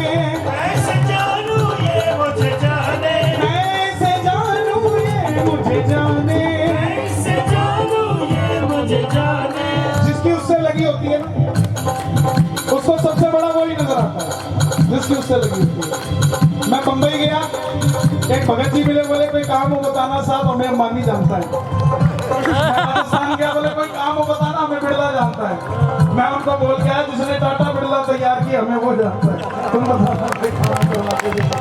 ऐसे जानू ये मुझे जाने, ऐसे जानूं ये मुझे जाने। ऐसे जानू ये मुझे जाने। जिसकी उससे लगी होती है ना, उसको सबसे बड़ा वही नजर आता है जिसकी उससे लगी होती है। मैं बंबई गया, एक भगत जी मिले, बोले कोई काम हो बताना साहब, हमें अंबानी जानता है। मैं राजस्थान गया, बोले कोई काम हो बताना, हमें बिड़ला जानता है। मैं उनको बोल के आया जिसने टाटा बिड़ला तैयार किया हमें वो जानता है। तुम बताना कोई काम करवा के देखो।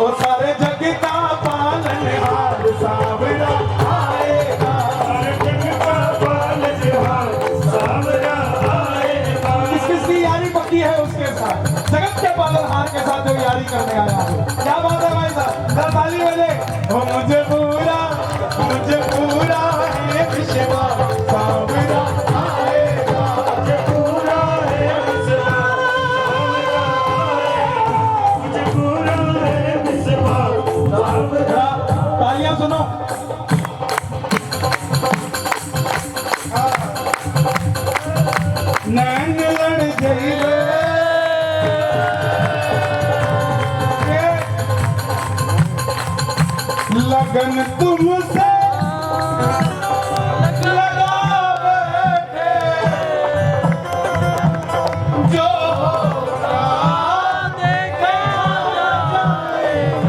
और सारे जग का पालनहार सावरा आएगा। हर जग का पालनहार सावरा आएगा। किस किस की यारी पक्की है उसके साथ? जगत के पालनहार के साथ जो यारी करने आया है। क्या बात है भाई साहब, जरा ताली बजे। ओ मुझे पूरा सुनो। नैन लड़ जाइए लगन तुमसे लगा बैठे जो होगा देखा जाएगा।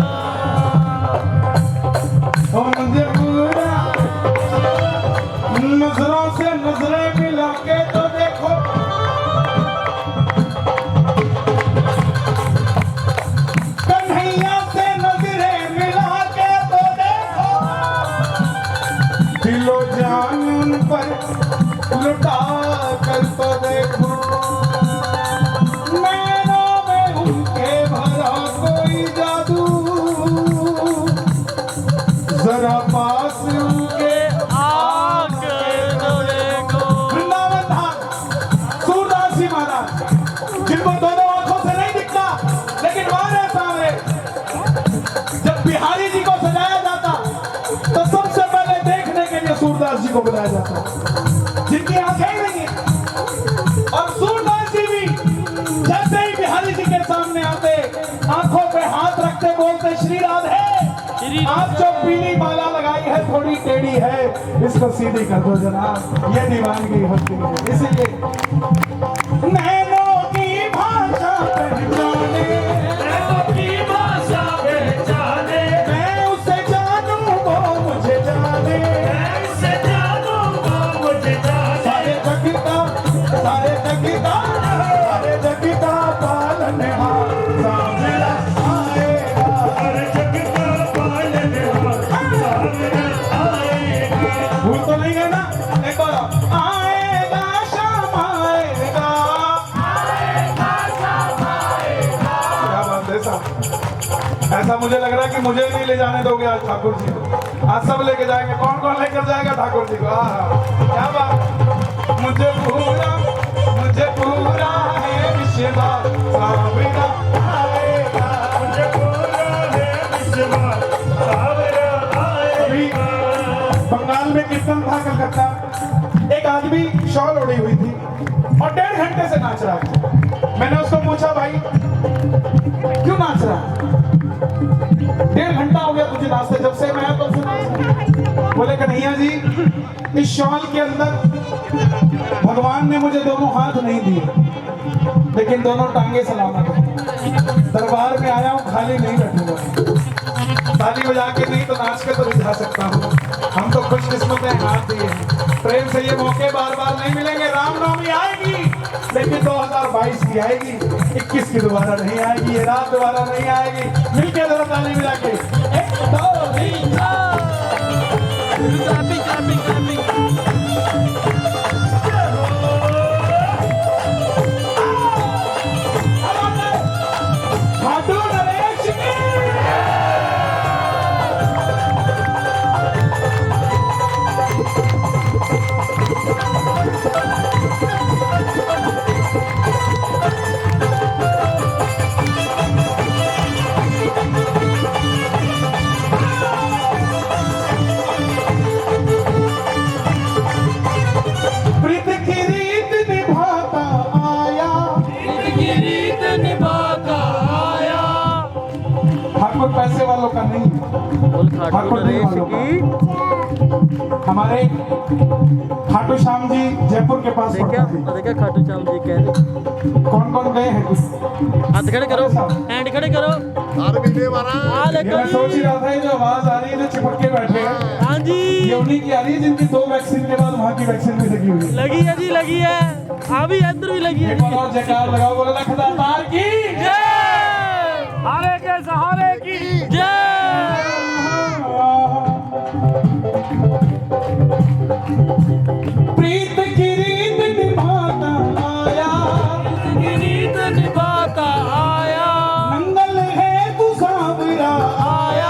ओ मुझे पूरा नजरों से नजरें मिला के तो देखो, कन्हैया से नजरें मिला के तो देखो, दिलो जान उन पर लुटा कर तो देखो, नैनों में उनके भरा कोई जादू, जरा पास उनके वृंदावन धाम सूरदास जी महाराज, जिनको दोनों आंखों से नहीं दिखता लेकिन मारे सामने जब बिहारी जी को सजाया जाता तो सबसे पहले देखने के लिए सूरदास जी को बुलाया जाता, जिनकी आंखें नहीं है। और सूरदास जी भी जैसे ही बिहारी जी के सामने आते आंखों पे हाथ रखते बोलते, श्री राधे आप जो पीली माला लगाई है थोड़ी टेढ़ी है, इसको सीधी कर दो जनाब, ये दीवानगी होती है। इसलिए नैनों की भाषा पहचाने, नैनों की भाषा पहचाने, मैं उसे जानूं वो मुझे जाने, मैं उसे जानूं वो मुझे जाने। सारे जग का पालनहार सामने आएगा। हर जग का पालनहार सामने आएगा। भूल तो नहीं गए ना? एक बार आएगा, शाम आएगा, क्या बात है साहब? ऐसा मुझे लग रहा है कि मुझे नहीं ले जाने दोगे आज ठाकुर जी को। आज सब लेके जाएंगे। कौन कौन लेकर जाएगा ठाकुर जी को? क्या बात। मुझे पूरा है विश्वास सावरा आएगा, मुझे पूरा है विश्वास सावरा आएगा। बंगाल में कीर्तन था कलकत्ता, एक आदमी शॉल ओढ़ी हुई थी और 1.5 घंटे से नाच रहा था। मैंने उसको पूछा, भाई क्यों नाच रहा है? 1.5 घंटा हो गया तुझे नाचते, जब से मैं आया तब से नाच रहा। बोले कन्हैया जी, इस शॉल के अंदर भगवान ने मुझे दोनों हाथ नहीं दिए लेकिन दोनों टांगे सलामत हैं। दरबार में आया हूँ, खाली नहीं बैठूंगा, ताली बजा के नहीं तो नाच के तो रिझा सकता हूँ। हम तो खुशकिस्मत हैं, हाथ दिए। प्रेम से ये मौके बार बार नहीं मिलेंगे। रामनवमी आएगी लेकिन 2022 की आएगी, 21 की दोबारा नहीं आएगी, ये रात दोबारा नहीं आएगी। मिलके जरा ताली बजा के 1 2 3 खाटू नरेश की। प्रीत की रीत निभाता आया, ठाकुर पैसे वालों का नहीं, ठाकुर दिल वालों का। हमारे खाटू श्याम जी जयपुर के पास पड़ता है। देखा खाटू श्याम जी कह रहे, कौन कौन गए हैं कुछ? हाथ खड़े करो, हैंड खड़े करो। ये मैं सोच ही रहा था, ये जो आवाज आ रही है जो चिपक के बैठे हैं, हाँ जी, ये उन्हीं की आ रही है जिनकी 2 वैक्सीन के बाद वहाँ की वैक्सीन भी लगी हुई है। लगी है जी, लगी है, अभी अंदर भी लगी है। एक बार और जयकार लगाओ, बोलो लखदातार की जय, हारे के सहारे की जय। प्रीत की रीत निभाता आया, मंगल है तू सांवरा आया।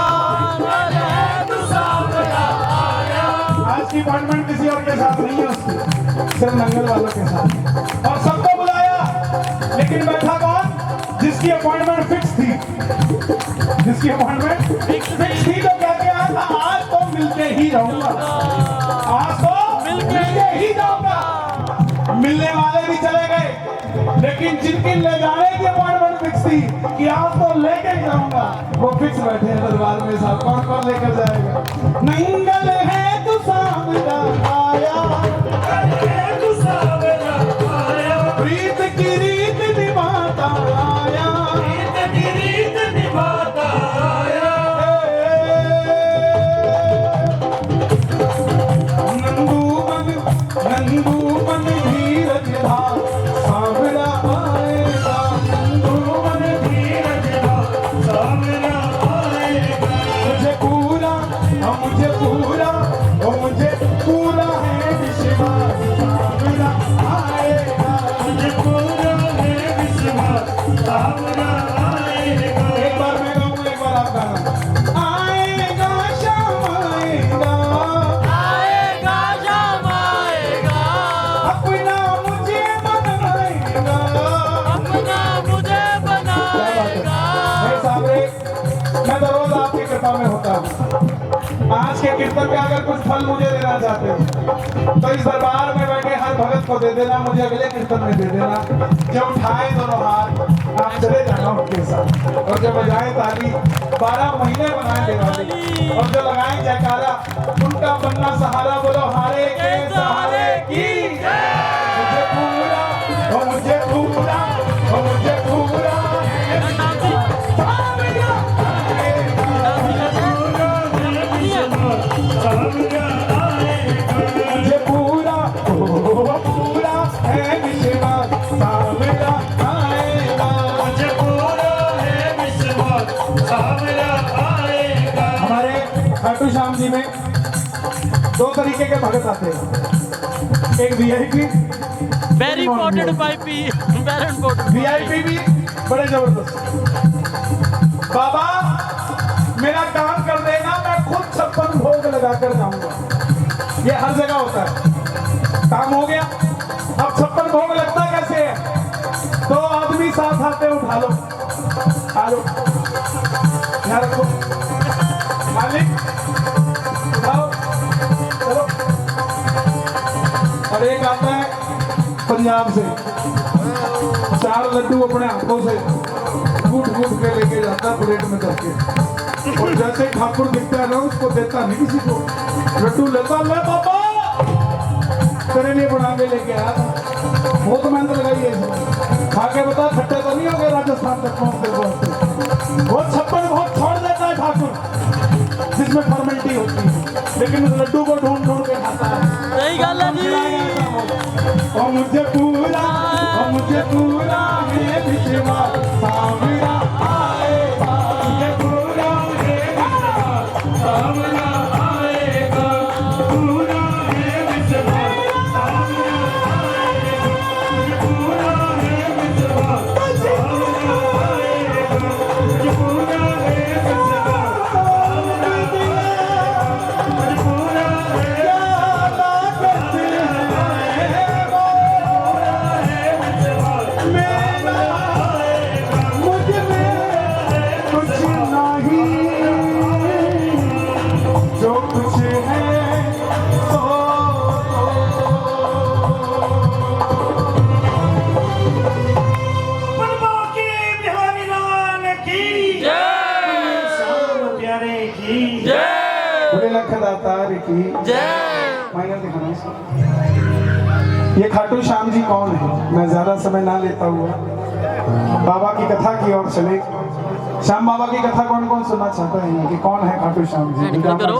आज की अपॉइंटमेंट किसी और के साथ नहीं है उसकी, सिर्फ मंगल वालों के साथ। और सबको बुलाया लेकिन बैठा कौन? जिसकी अपॉइंटमेंट फिक्स थी, जिसकी अपॉइंटमेंट फिक्स थी तो क्या क्या था, आज तो ही रहूंगा। आज तो मिलके ही जाऊंगा। मिलने वाले भी चले गए, लेकिन जिनकी ले जाने की अपॉइंटमेंट फिक्स थी कि आज तो लेके ही जाऊंगा, वो फिक्स बैठे हैं दरबार में। साहब कौन कौन लेकर जाएगा? मंगल है तू सामना आया, तू सावरा आया, प्रीत की रीत निभाता आया, प्रीत की रीत निभाता आया। नंदू मन धीरज धार सावरा आएगा, नंदू मन धीरज धार सावरा आएगा। मुझे पूरा है विश्वास सावरा आएगा। मुझे पूरा है विश्वास सावरा आएगा। एक बार मैं गाऊं, एक बार आप गाना। आएगा शाम आएगा, आएगा शाम आएगा, अपना मुझे बनाएगा। अपना मुझे बनाएगा। हे साबरे, मैं तो रोज आपकी कृपा में होता हूँ। आज के कीर्तन का अगर कुछ फल मुझे देना चाहते हो तो इस दरबार में बैठे हर भगत को दे देना, मुझे अगले कीर्तन में दे देना। जब उठाए दोनों हाथ आप चले जाना उनके साथ, और जब बजाएं ताली 12 महीने बनाए दिवाली, और जो लगाएं जयकारा उनका बनना सहारा। बोलो हारे के सहारे की मुझे पूरा है विश्वास सावरा आएगा। मुझे पूरा है विश्वास सावरा आएगा। मुझे पूरा है विश्वास सावरा आएगा। हमारे खाटू श्याम जी में 2 तरीके के भगत आते हैं, एक वीआईपी, वेरी इंपॉर्टेंट पाइपी, वेरी इंपॉर्टेंट। वीआईपी भी बड़े जबरदस्त। बाबा मेरा काम कर देना, मैं खुद 56 भोग लगाकर जाऊंगा। ये हर जगह होता है। काम हो गया, अब 56 भोग लगता कैसे है? 2 आदमी साथ आते, उठा लो, आ लो, यहाँ रखो, मालिक उठाओ, चलो। और एक आता है पंजाब से, 4 लड्डू अपने हाथों से कूट के लेके जाता है प्लेट में करके, और जैसे ठाकुर दिखता है ना उसको देता नहीं किसी को, लड्डू लेता, ले बाबा तेरे लिए बना के लेके आया था। बहुत मेहनत लगाई है इसमें, खा के बता खट्टे तो नहीं हो गए राजस्थान तक पहुंचते पहुंचते। वो 56 बहुत छोड़ देता है ठाकुर जिसमें फॉर्मेलिटी होती है, लेकिन उस लड्डू को ढूंढ के खाता है। सही गल है जी। और मुझे पूरा है विश्वास सावरा आएगा। मुझे पूरा है विश्वास सावरा आएगा। पूरा है विश्वास सावरा आएगा। मुझे पूरा है विश्वास सावरा आएगा। मुझे पूरा है विश्वास सावरा आएगा। मुझे पूरा है जो कुछ है बनवाके बिहारी लाल की जय, श्याम प्यारे की जय, बड़े लखदातार की जय। माइनर दिखाना इसको। ये खाटू श्याम जी कौन है? मैं ज्यादा समय ना लेता हुआ बाबा की कथा की ओर चले। श्याम बाबा की कथा कौन कौन सुनना चाहता है कि कौन है खाटू श्याम जी? निकल करो।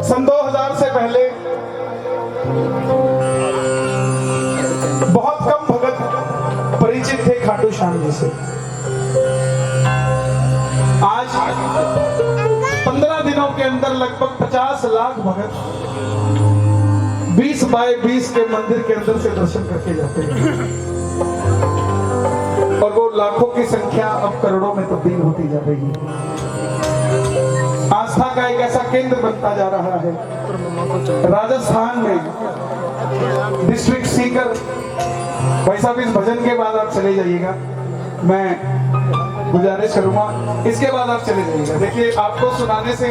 सन 2000 से पहले बहुत कम भगत परिचित थे खाटू श्याम जी से। आज 15 दिनों के अंदर लगभग 50 लाख भगत 20 बाय 20 के मंदिर के अंदर से दर्शन करके जाते हैं, और वो लाखों की संख्या अब करोड़ों में तब्दील होती जा रही है। आस्था का एक ऐसा केंद्र बनता जा रहा है। राजस्थान में डिस्ट्रिक्ट सीकर, भाई साहब इस भजन के बाद आप चले जाइएगा। मैं गुजारिश करूंगा, इसके बाद आप चले जाइएगा। देखिए आपको सुनाने से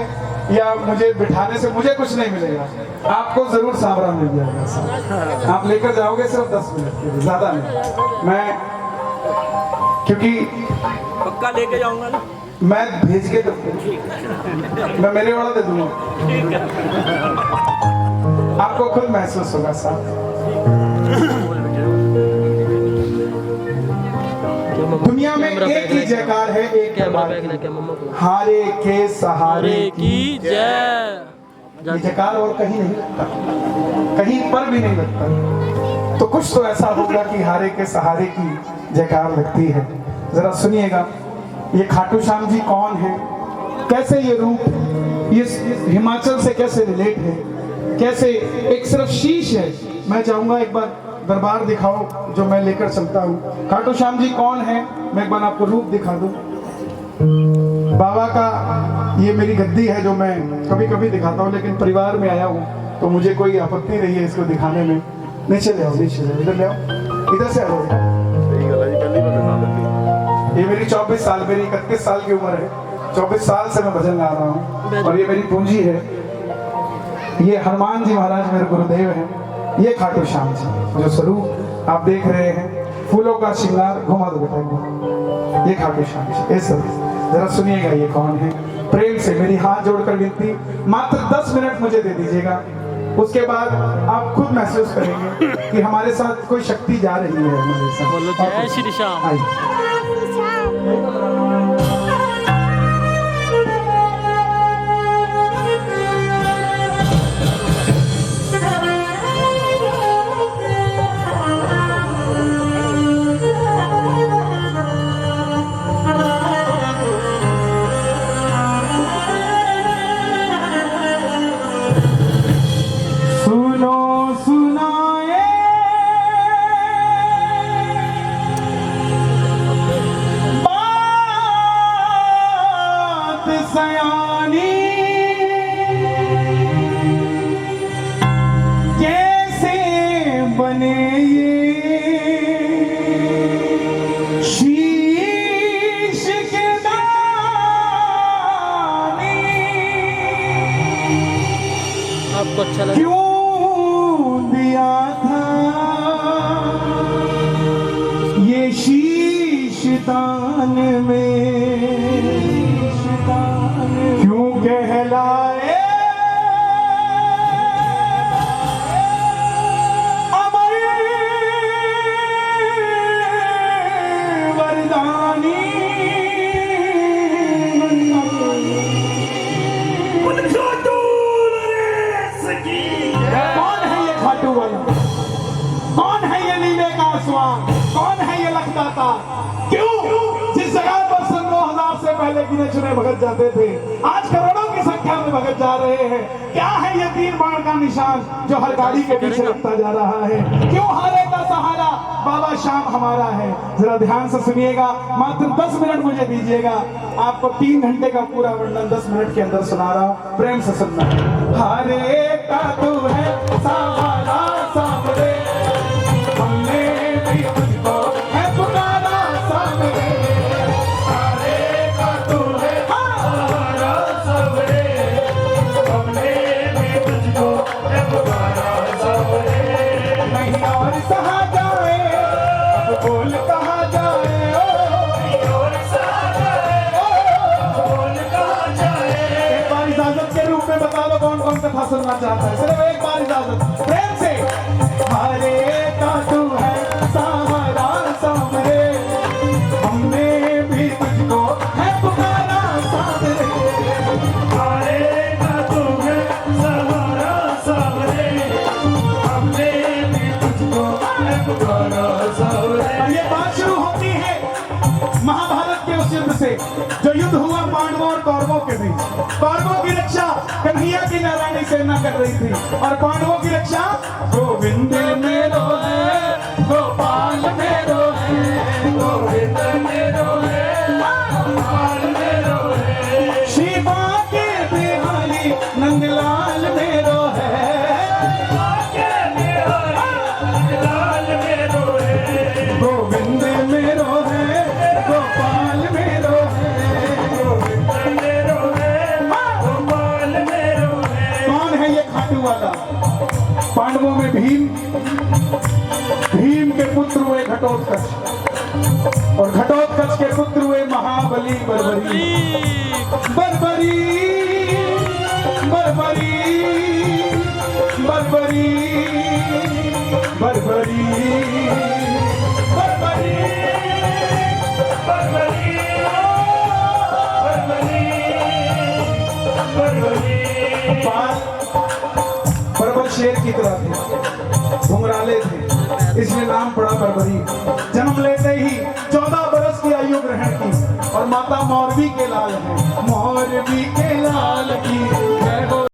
या मुझे बिठाने से मुझे कुछ नहीं मिलेगा, आपको जरूर सावरा मिल जाएगा सर। आप लेकर जाओगे सिर्फ 10 मिनट के लिए, ज्यादा नहीं। मैं क्योंकि पक्का लेके जाऊंगा ना, मैं भेज के मैं मेरे वाला दे दूंगा, आपको खुद महसूस होगा साहब। दुनिया में एक ही जयकार है, एक हारे के सहारे की जय। ये जयकार और कहीं नहीं लगता, कहीं पर भी नहीं लगता। तो कुछ तो ऐसा होगा कि हारे के सहारे की जयकार लगती है। जरा सुनिएगा, ये खाटू श्याम जी कौन है, कैसे ये रूप ये हिमाचल से कैसे रिलेट है, कैसे एक सिर्फ शीश है। मैं चाहूंगा एक बार दरबार दिखाओ जो मैं लेकर चलता हूँ। खाटू श्याम जी कौन है, मैं एक बार आपको रूप दिखा दूं। बाबा का ये मेरी गद्दी है जो मैं कभी कभी दिखाता हूँ, लेकिन परिवार में आया हूँ तो मुझे कोई आपत्ति नहीं है इसको दिखाने में। नीचे ले आओ, नीचे ले आओ, इधर ले आओ, इधर से आओ। ये मेरी 24 साल, मेरी 31 साल की उम्र है, 24 साल से मैं भजन गा रहा हूँ और ये मेरी पूंजी है। ये हनुमान जी महाराज मेरे गुरुदेव हैं, ये खाटू श्याम जी जो स्वरूप आप देख रहे हैं, फूलों का श्रृंगार, घुमा दो बेटा, ये खाटू श्याम जी। ये सब जरा सुनिएगा ये कौन है। प्रेम से मेरी हाथ जोड़कर विनती, मात्र 10 मिनट मुझे दे दीजिएगा, उसके बाद आप खुद महसूस करेंगे कि हमारे साथ कोई शक्ति जा रही है हमारे साथ। बोलो जय श्री श्याम। आइए। आपको अच्छा लगा? क्यों दिया था ये शीश दान में, क्यों कहलाए अमर वरदानी। कौन है ये खाटू वाला, कौन है ये नीले का आसमान, कौन है ये लखदाता? क्यों जिस जगह पर सन 2000 से पहले गिने चुने भगत जाते थे, आज करोड़ों की संख्या में भगत जा रहे हैं। क्या है ये तीर बाण का निशान जो हर गाड़ी के पीछे लगता जा रहा है? क्यों हारे का सहारा बाबा श्याम हमारा है? जरा ध्यान से सुनिएगा, मात्र 10 मिनट मुझे दीजिएगा, आपको 3 घंटे का पूरा वर्णन 10 मिनट के अंदर सुना रहा हूँ, प्रेम से सुनना। हारे का तू है सहारा सामने, हमने भी तुझको है पुकारा सामने। हारे का तू है सहारा सामने, हमने भी तुझको है पुकारा सामने। नहीं और सहा जाए, अब बोल कहा जाए, नहीं और सहा जाए, बोल कहा जाए। एक बार इजाजत के रूप में बता दो कौन कौन कथा सुनना चाहता है, सिर्फ एक बार इजाजत प्रेम से। हारे का तू है सहारा सामने, हमने भी तुझको है पुकारा सामने। हारे का तू है सहारा सामने, हमने भी तुझको है पुकारा सामने। और ये बात शुरू होती है महाभारत के उस युद्ध से जो युद्ध हुआ पांडवों और कौरवों के बीच। कौरवों की रक्षा कन्हैया की नारायणी सेना कर रही थी और पांडवों की रक्षा गोविंद मेरो है, गोपाल मेरो है, गोविंद मेरो है, गोपाल मेरो है। शिवा के बिहारी नंदलाल मेरो है, आके बिहारी लाल मेरो है। गोविंद मेरो है, गोपाल मेरो पुत्र हुए घटोत्कच और घटोत्कच के पुत्र हुए महाबली बर्बरी। बर्बरी बर्बरी बर्बरी बर्बरी बर्बरी बर्बरी बर्बरी बर्बर शेर की तरह थे, घुंघराले थे, इसलिए नाम पड़ा बर्बरी। जन्म लेते ही 14 बरस की आयु ग्रहण की और माता मौरवी के लाल है, मौरवी के लाल की जय हो।